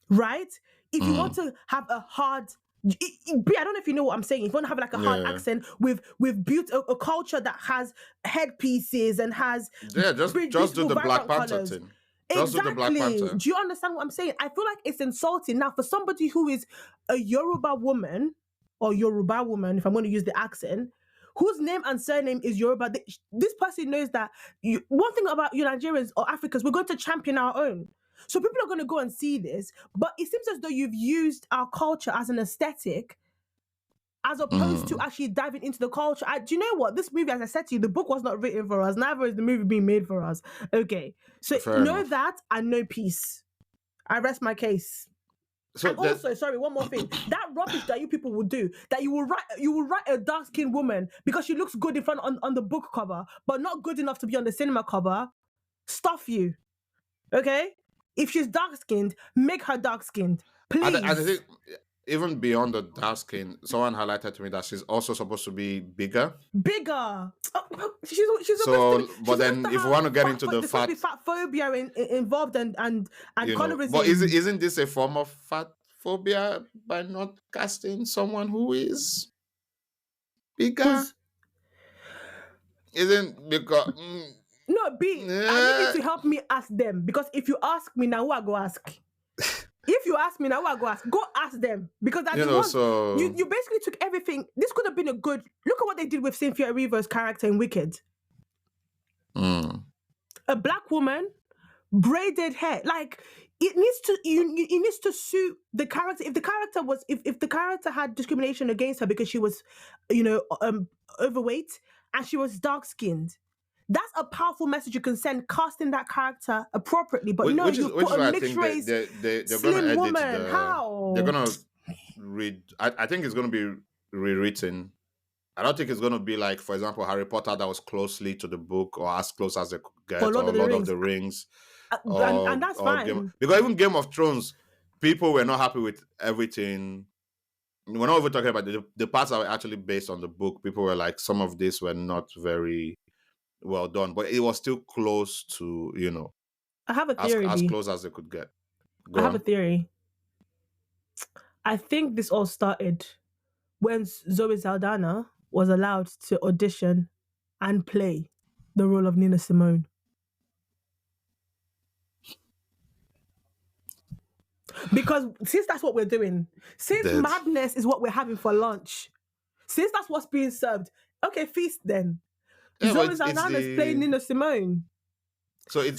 right? If you want to have a hard, I don't know if you know what I'm saying. If you want to have like a hard Yeah. accent with a culture that has headpieces and has Just do beautiful, the Black vibrant Panther colours. thing. Just do the Black Exactly. Panther. Do you understand what I'm saying? I feel like it's insulting now for somebody who is a Yoruba woman, or Yoruba woman, if I'm going to use the accent, whose name and surname is Yoruba. This person knows that one thing about you Nigerians or Africans, we're going to champion our own. So people are going to go and see this, but it seems as though you've used our culture as an aesthetic, as opposed to actually diving into the culture. Do you know what? This movie, as I said to you, the book was not written for us. Neither is the movie being made for us. Okay. So Fair know enough. that and know peace. I rest my case. So And also, sorry, one more thing. That rubbish that you people will do, that you will write a dark-skinned woman because she looks good in front on the book cover, but not good enough to be on the cinema cover. Stuff you. Okay? If she's dark-skinned, make her dark-skinned. Please. I think even beyond the dark skin, someone highlighted to me that she's also supposed to be bigger. Bigger. She's So, supposed to, but then if we want to get into the there's supposed to be fat, fat phobia involved and colorism. but isn't this a form of fat phobia by not casting someone who is bigger? Isn't because No, B, I need you to help me ask them, because if you ask me now, who I go ask? If you ask me now, who I go ask? Go ask them, because you basically took everything. This could have been a good look at what they did with Cynthia Erivo's character in Wicked. A black woman, braided hair, like it needs to suit the character. If the character had discrimination against her because she was, overweight and she was dark skinned, that's a powerful message you can send casting that character appropriately. But no, you put a mixed race, they're slim gonna edit woman. How? They're gonna read. I think it's gonna be rewritten. I don't think it's gonna be like, for example, Harry Potter that was closely to the book or as close as they could get, or Lord of the Rings, and that's fine. because even Game of Thrones, people were not happy with everything. We're not even talking about the parts that were actually based on the book. People were like, some of this were not very well done, but it was still close to, I have a theory. as close as they could get. I have a theory. I think this all started when Zoe Saldana was allowed to audition and play the role of Nina Simone. Because since that's what we're doing, since madness is what we're having for lunch, since that's what's being served, okay, feast then. Yeah, Zoe Saldana is playing Nina Simone. So I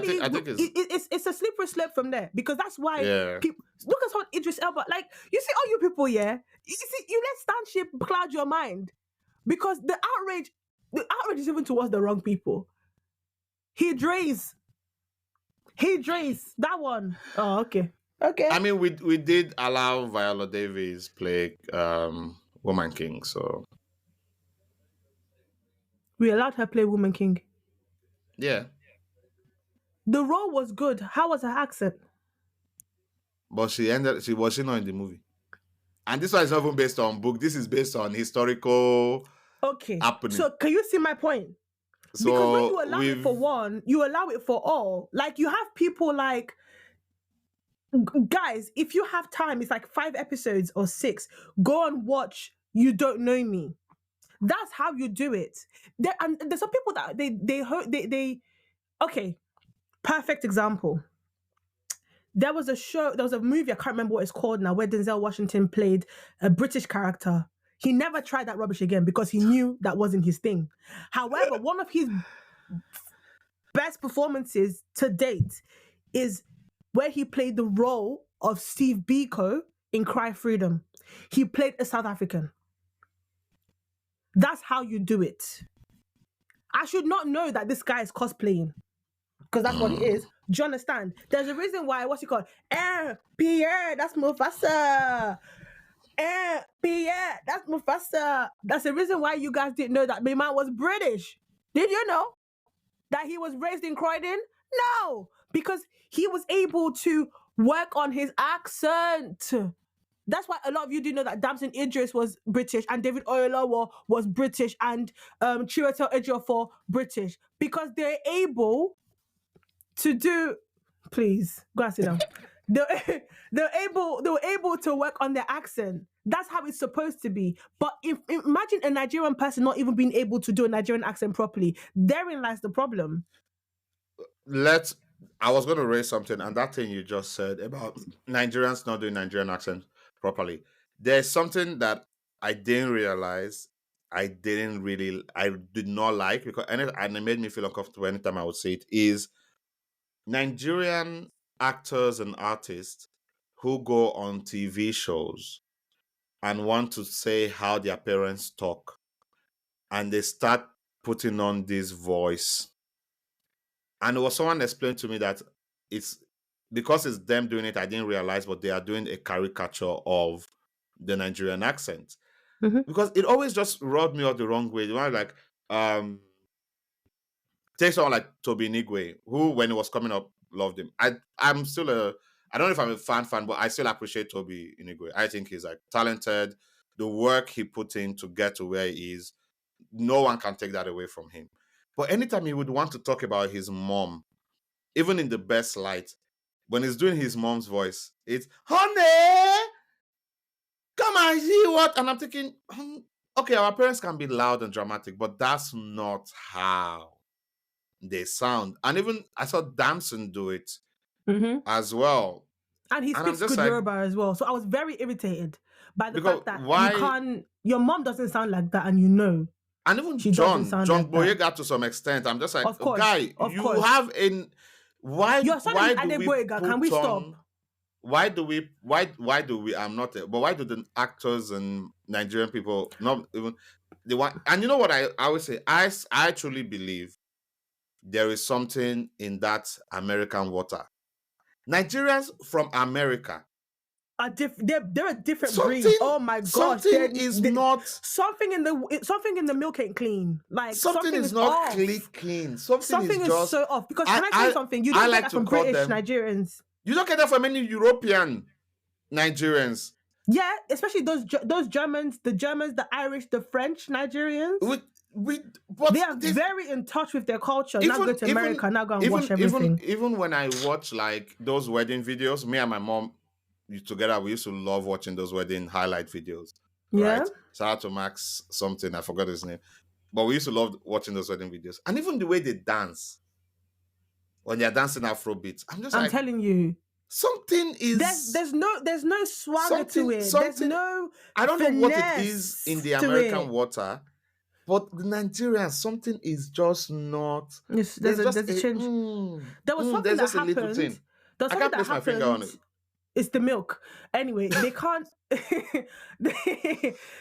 think it's a slippery slope from there, because that's why Yeah. look at what Idris Elba, like, you see all you people, yeah, you let Stanship cloud your mind, because the outrage is even towards the wrong people. He drays that one. Oh, okay. Okay. I mean, we did allow Viola Davis play Woman King, so We allowed her play Woman King. yeah. The role was good. How was her accent? But she was she not in the movie. And this one is not even based on book. This is based on historical Okay. happening. So can you see my point? Because when you So allow it for one, you allow it for all. Like you have people like guys, if you have time, it's like 5 episodes or 6. Go and watch You Don't Know Me. That's how you do it. And there's some people that they okay, perfect example. There was a movie, I can't remember what it's called now, where Denzel Washington played a British character. He never tried that rubbish again because he knew that wasn't his thing. However, one of his best performances to date is where he played the role of Steve Biko in Cry Freedom. He played a South African. That's how you do it. I should not know that this guy is cosplaying because that's what it is. Do you understand? There's a reason why, what's he called? Pierre, that's Mufasa. Pierre, that's Mufasa. That's the reason why you guys didn't know that my man was British. Did you know that he was raised in Croydon? No, because he was able to work on his accent. That's why a lot of you do know that Damson Idris was British and David Oyelowo was British and Chiwetel Ejiofor British, because they're able to do. Please go and sit down. They were able to work on their accent. That's how it's supposed to be. But if imagine a Nigerian person not even being able to do a Nigerian accent properly. Therein lies the problem. I was going to raise something, and that thing you just said about Nigerians not doing Nigerian accent properly. There's something that I didn't realize. I did not like, because and it made me feel uncomfortable anytime I would say it, is Nigerian actors and artists who go on TV shows and want to say how their parents talk, and they start putting on this voice. And it was someone explained to me that it's because it's them doing it, I didn't realize, but they are doing a caricature of the Nigerian accent. Mm-hmm. Because it always just rubbed me out the wrong way. You know, like, take someone like Toby Nigwe, who, when he was coming up, loved him. I don't know if I'm a fan, but I still appreciate Toby Nigwe. I think he's like talented. The work he put in to get to where he is, no one can take that away from him. But anytime he would want to talk about his mom, even in the best light, when he's doing his mom's voice, it's honey, come and see what. And I'm thinking, okay, our parents can be loud and dramatic, but that's not how they sound. And even I saw Damson do it as well. And he And I'm speaks just good like, Yoruba as well. So I was very irritated by the because fact that why? your mom doesn't sound like that, and you know. And even She doesn't sound John like that. Boyega, to some extent, I'm just like, Of course, guy, of you course. have in why Your son is do we Adeboyega. put Can we stop? on why do we I'm not but why do the actors and Nigerian people not even they want? And you know what I always say, I truly believe there is something in that American water. Nigerians from America, They're a different breed. something Oh my gosh, something is not something in the milk ain't clean. Like something is not off. clean. Something is just so off. Because can I tell you something? You don't get that from British Nigerians. You don't get that from any European Nigerians. Yeah, especially those Germans, the Irish, the French Nigerians. They are very in touch with their culture. Now go to America, now go and watch everything. Even when I watch like those wedding videos, me and my mom together, we used to love watching those wedding highlight videos. Yeah. Right? Shout out to Max something, I forgot his name. But we used to love watching those wedding videos. And even the way they dance, when they're dancing Afrobeat, I'm telling you, something is there's no swagger to it. There's no I don't know what it is in the American water, but the Nigerians, something is just not. There's a change. There was something that happened. I can't place my finger on it. It's the milk. Anyway, they can't.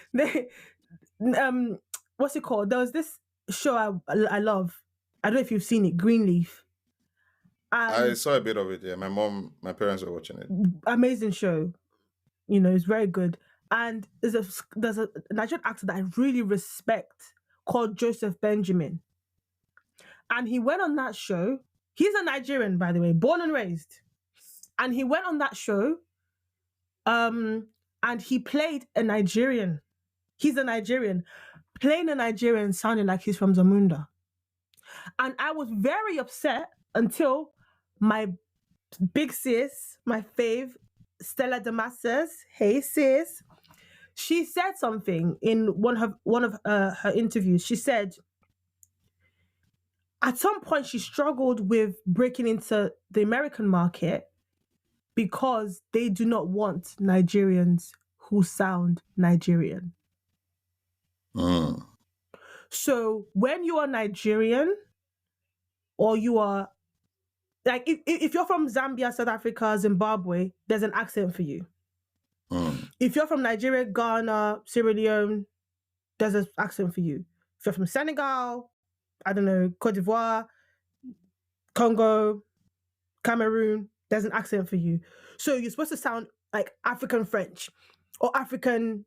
they what's it called? There was this show I love. I don't know if you've seen it, Greenleaf. I And saw a bit of it. Yeah, my parents were watching it. amazing show. It's very good. And there's a Nigerian actor that I really respect called Joseph Benjamin. And he went on that show. He's a Nigerian, by the way, born and raised. And he went on that show, and he played a Nigerian. He's a Nigerian, playing a Nigerian sounding like he's from Zamunda. And I was very upset until my big sis, my fave, Stella Damascus, hey sis, she said something in one of her interviews. She said at some point she struggled with breaking into the American market because they do not want Nigerians who sound Nigerian. Mm. So when you are Nigerian, or you are like, if you're from Zambia, South Africa, Zimbabwe, there's an accent for you. Mm. If you're from Nigeria, Ghana, Sierra Leone, there's an accent for you. If you're from Senegal, I don't know, Cote d'Ivoire, Congo, Cameroon, there's an accent for you. So you're supposed to sound like African French, or African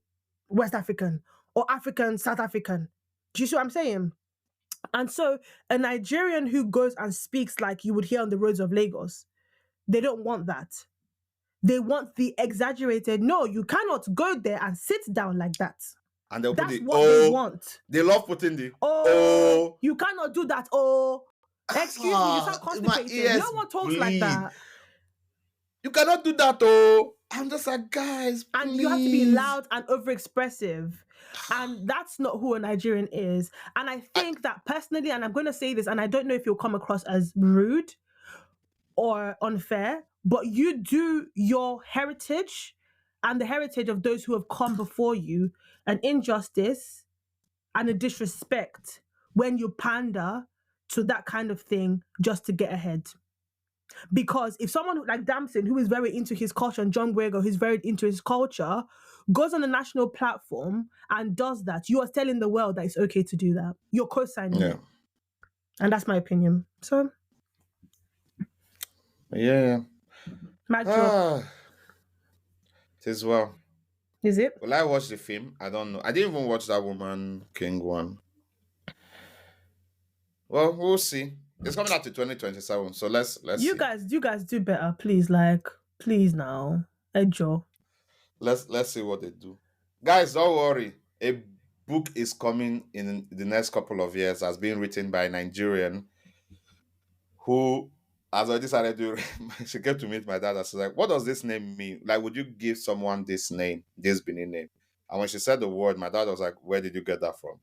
West African, or African South African. Do you see what I'm saying? And so a Nigerian who goes and speaks like you would hear on the roads of Lagos, they don't want that. They want the exaggerated, no, you cannot go there and sit down like that. And they'll put That's the what they want. They love putting the Oh, you cannot do that. Oh, excuse me, you sound constipated. ears No one talks like that. You cannot do that, oh. I'm just like, guys, please. And you have to be loud and overexpressive. And that's not who a Nigerian is. And I think that personally, and I'm going to say this, and I don't know if you'll come across as rude or unfair, but you do your heritage and the heritage of those who have come before you an injustice and a disrespect when you pander to that kind of thing just to get ahead. Because if someone like Damson, who is very into his culture, and John Guego, who's very into his culture, goes on a national platform and does that, you are telling the world that it's okay to do that. You're co-signing it. And that's my opinion. So, yeah. Mic drop. It is well. Is it? Will I watch the film? I don't know. I didn't even watch that Woman King one. Well, we'll see. It's coming out to 2027, so let's you see. guys do better, please. Like, please now. Ejo. Let's see what they do. Guys, don't worry. A book is coming in the next couple of years, has been written by a Nigerian who has already decided to she came to meet my dad and she's like, what does this name mean? Like, would you give someone this name, this Benin name? And when she said the word, my dad was like, where did you get that from?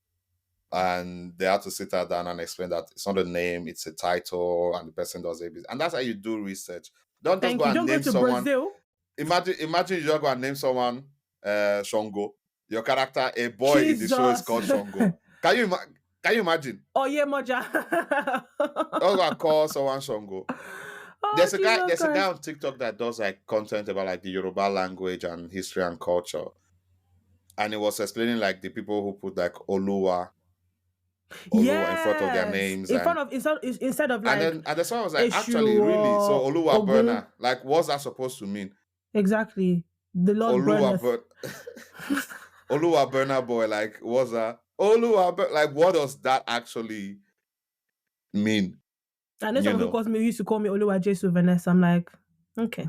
And they had to sit her down and explain that it's not a name, it's a title, and the person does it. And that's how you do research. Don't just go and name someone. Brazil. Imagine you just go and name someone Shongo. Your character, a boy in the show is called Shongo. Can you imagine? Oh yeah, Moja. Don't go and call someone Shongo. Oh, there's a guy on TikTok that does like content about like the Yoruba language and history and culture. And he was explaining like the people who put like Oluwa in front of their names, instead of like, and then someone was like, actually, really, so Oluwa burner, like, what's that supposed to mean? Exactly, the Lord Oluwa burner boy, like, what's that? Like, what does that actually mean? I know someone who used to call me Oluwa Jesu Vanessa. I'm like, okay.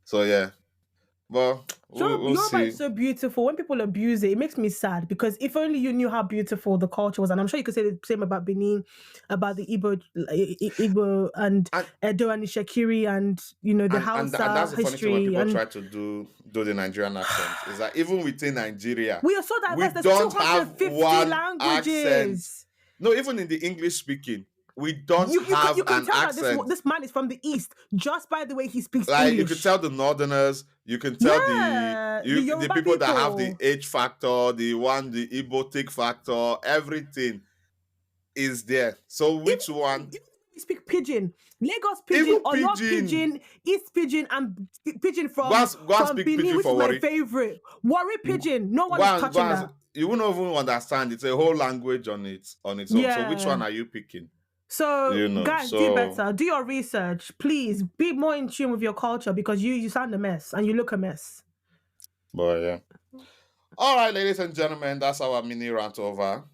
So yeah. Well, Yoruba is so beautiful. When people abuse it, it makes me sad, because if only you knew how beautiful the culture was, and I'm sure you could say the same about Benin, about the Igbo and Edo and Ishakiri and the Hausa and that's the history. Funny thing when people try to do the Nigerian accent is that even within Nigeria, we are so diverse. We don't have one languages. Accent. No, even in the English speaking, we don't have you can an tell accent. That this man is from the East just by the way he speaks like, English. You can tell the Northerners, you can tell the people that have the H factor, the Igbo tick factor, everything is there. So which one? You speak Pidgin, Lagos Pidgin, or your Pidgin, East Pidgin, and Pidgin from Benin, which is my favorite. Warri Pidgin. No one is touching that. You won't even understand. It's a whole language on its own. So which one are you picking? So, guys, do So, better. Do your research, please. Be more in tune with your culture because you sound a mess and you look a mess. but yeah. All right, ladies and gentlemen, that's our mini rant over.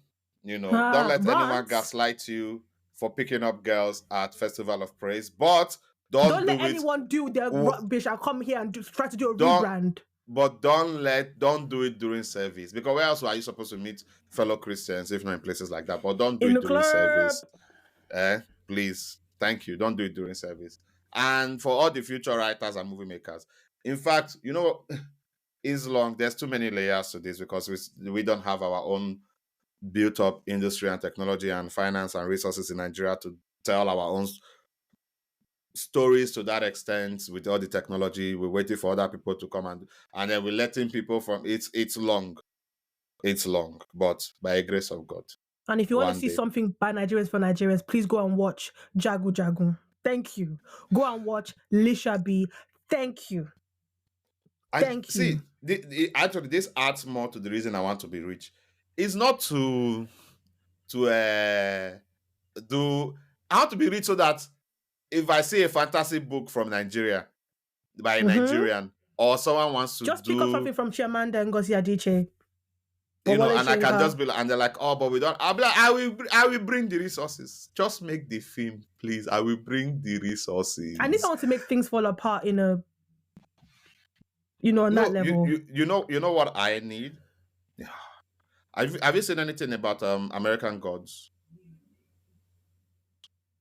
Don't let anyone Rants. gaslight you for picking up girls at Festival of Praise, but don't Don't let do it. anyone do their rubbish and come here and try to do a Don't rebrand. But don't do it during service, because where else are you supposed to meet fellow Christians if not in places like that? But don't do In it the during club. service. Please. Thank you. Don't do it during service. And for all the future writers and movie makers, in fact, is long. There's too many layers to this because we don't have our own built up industry and technology and finance and resources in Nigeria to tell our own stories to that extent with all the technology. We're waiting for other people to come and then we're letting people from it's long. It's long, but by the grace of God, And if you want to one see day. something by Nigerians for Nigerians, please go and watch Jagu Jagu. Thank you. Go and watch Lisha B. Thank you. I Thank see. you. Actually, this adds more to the reason I want to be rich. It's not to do. I want to be rich so that if I see a fantasy book from Nigeria by a Mm-hmm. Nigerian, or someone wants to Just pick up something do, from Chimamanda Ngozi Adichie or Wale and I can just Soyinka. be like, and they're like, oh, but we don't. I'll be like, I will bring the resources. Just make the film, please. I will bring the I need resources. someone to make things fall apart in a, on that No, you level. you you know what I need. Have you seen anything about American Gods?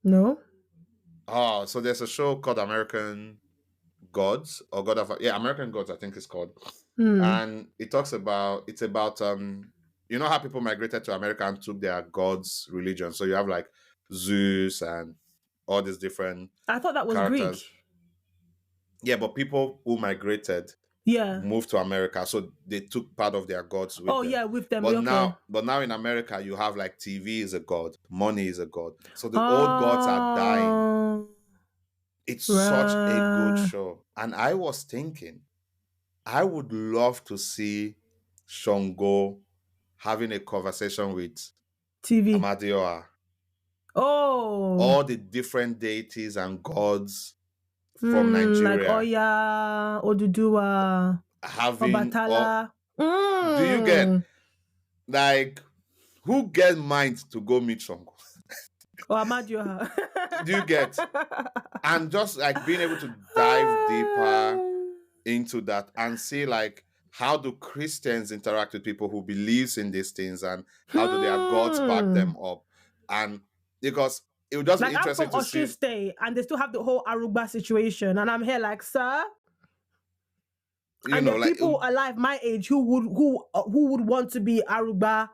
No? Oh, so there's a show called American Gods or God of American Gods, I think it's called. Hmm. And it's about how people migrated to America and took their gods religion. So you have like Zeus and all these different I thought that was characters. Greek. Yeah, but people who migrated Yeah. moved to America, so they took part of their gods with Oh, them. yeah, with them. But Okay. now in America, you have like TV is a god, money is a god. So the old gods are dying. Oh, It's such a good right. show. And I was thinking, I would love to see Shango having a conversation with TV. Amadioha, Oh. all the different deities and gods from Like Nigeria Oya, Oduduwa, having, or Obatala. do you get, Mm. like, who get mind to go meet Shango? Or Amadioha. Do you get? And just like being able to dive deeper into that and see like how do Christians interact with people who believes in these things and how do their gods back Hmm. them up? And because it would just be Like I'm interesting from to Osun see, State and they still have the whole Aruba situation. And I'm here like, sir. And there's like people alive my age who would want to be Aruba.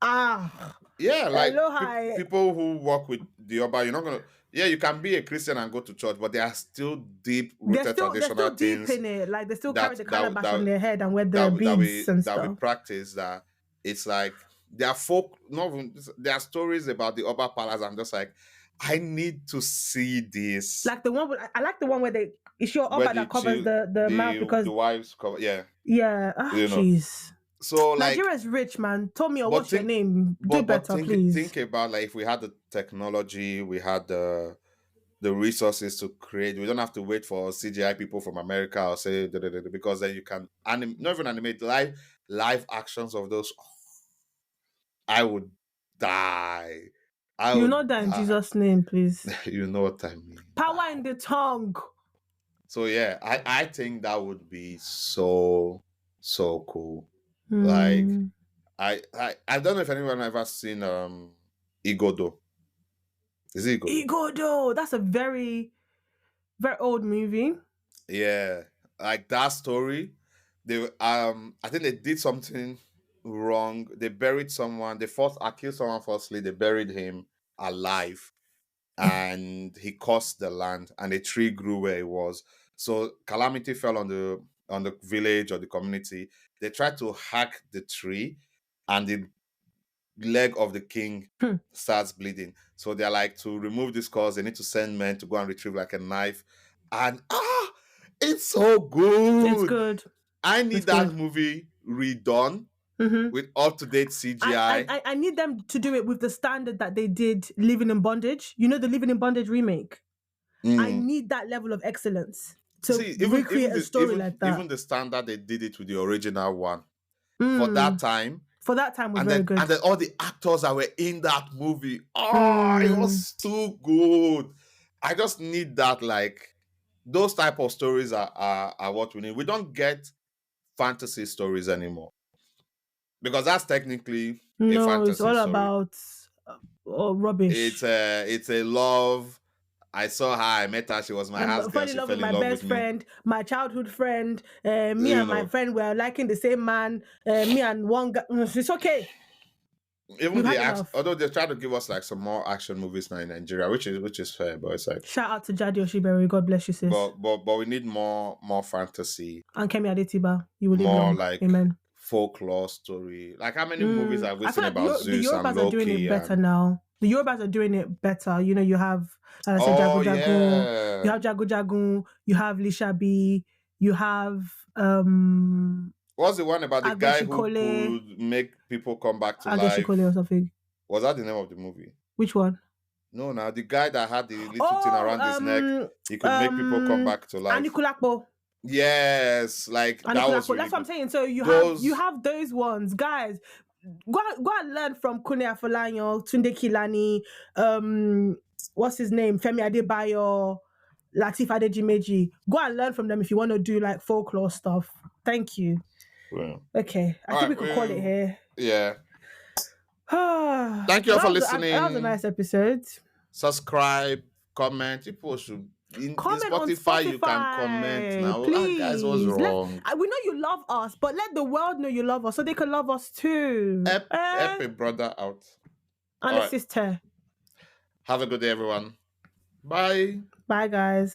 Ah. yeah, like Hello, hi. people who work with the Oba, you're not gonna, yeah, you can be a Christian and go to church, but there are still deep rooted They're traditional still deep things in it. Like they still carry that the that calabash on that their head and wear the beads and that we stuff. practice, that it's like there are folk, not even, there are stories about the Oba Palace. I'm just like, I need to see this. Like the one I like the one where it's your Where Oba the that covers chill the mouth because the wives cover, yeah, yeah, jeez. so like, Nigeria's rich, man. Tommy, or but what's your think name? Do but better, please. think about like if we had the technology, we had the resources to create. We don't have to wait for CGI people from America or say da, da, da, da, because then you can not even animate live actions of those. I would die. I You know would that in die. Jesus' name, please. You know what I mean. Power in the tongue. So yeah, I think that would be so so cool. Like Hmm. I don't know if anyone ever seen Igodo. Is it Igodo? Igodo. That's a very, very old movie. Yeah, like that story. They I think they did something wrong. They buried someone. They accused someone falsely. They buried him alive, and he cursed the land, and a tree grew where it was. So calamity fell on the village or the community. They tried to hack the tree, and the leg of the king Hmm. starts bleeding. So they're like, to remove this cause, they need to send men to go and retrieve like a knife. And it's so It's good. good. I It's need that good. movie redone. with up-to-date CGI. I need them to do it with the standard that they did Living in Bondage. You know, the Living in Bondage remake. I need that level of excellence to See, recreate a story like that. even the standard they did it with the original one for that Mm. time. For that time was And very then good. and then all the actors that were in that movie, it was too good. I just need that, like those type of stories are what we need. We don't get fantasy stories anymore because that's technically a No, it's fantasy all story. about rubbish. It's a love. I saw her, I met her, she was my house I'm girl, falling in she love with fell in my love with best me. friend, my childhood friend. Me You and my know, friend were liking the same man. Me and one guy. It's okay. even We've the had act, enough. although they're trying to give us like some more action movies now in Nigeria, which is fair, but it's like, Shout out to Jadi Oshiberi. God bless you, sis. but we need more fantasy, And Kemi Adetiba. You will live more long. like Amen. folklore story. Like how many movies have we I seen feel like about The Zeus and Yorubas are doing it Loki better and now. The Yorubas are doing it better. You know, you have, like I said, oh Jago Jago. yeah, You have Jago Jago. You have Lishabi. You have what's the one about the guy who Ageshikole. could make people come back to Ageshikole or life? something. Was that the name of the movie? Which one? No, now the guy that had the little thing Oh, around his neck, he could make people come back to life. Anikulapo. Yes, like that was Anikulapo. really That's what I'm good. saying. So you Those have those ones, guys. Go and learn from Kune Afolayan, Tunde Kilani, what's his name? Femi Adebayo, Latif Adejimeji. Go and learn from them if you want to do like folklore stuff. Thank you. well, Okay, I all think right, we could call it here. yeah. But Thank you all for that was a listening. nice episode. Subscribe, comment. People should in Comment on Spotify. You can comment Spotify, now. Ah, guys, what's please. wrong? We know you love us, but let the world know you love us so they can love us too. Help a brother out. And All a right. sister. Have a good day, everyone. Bye. Bye, guys.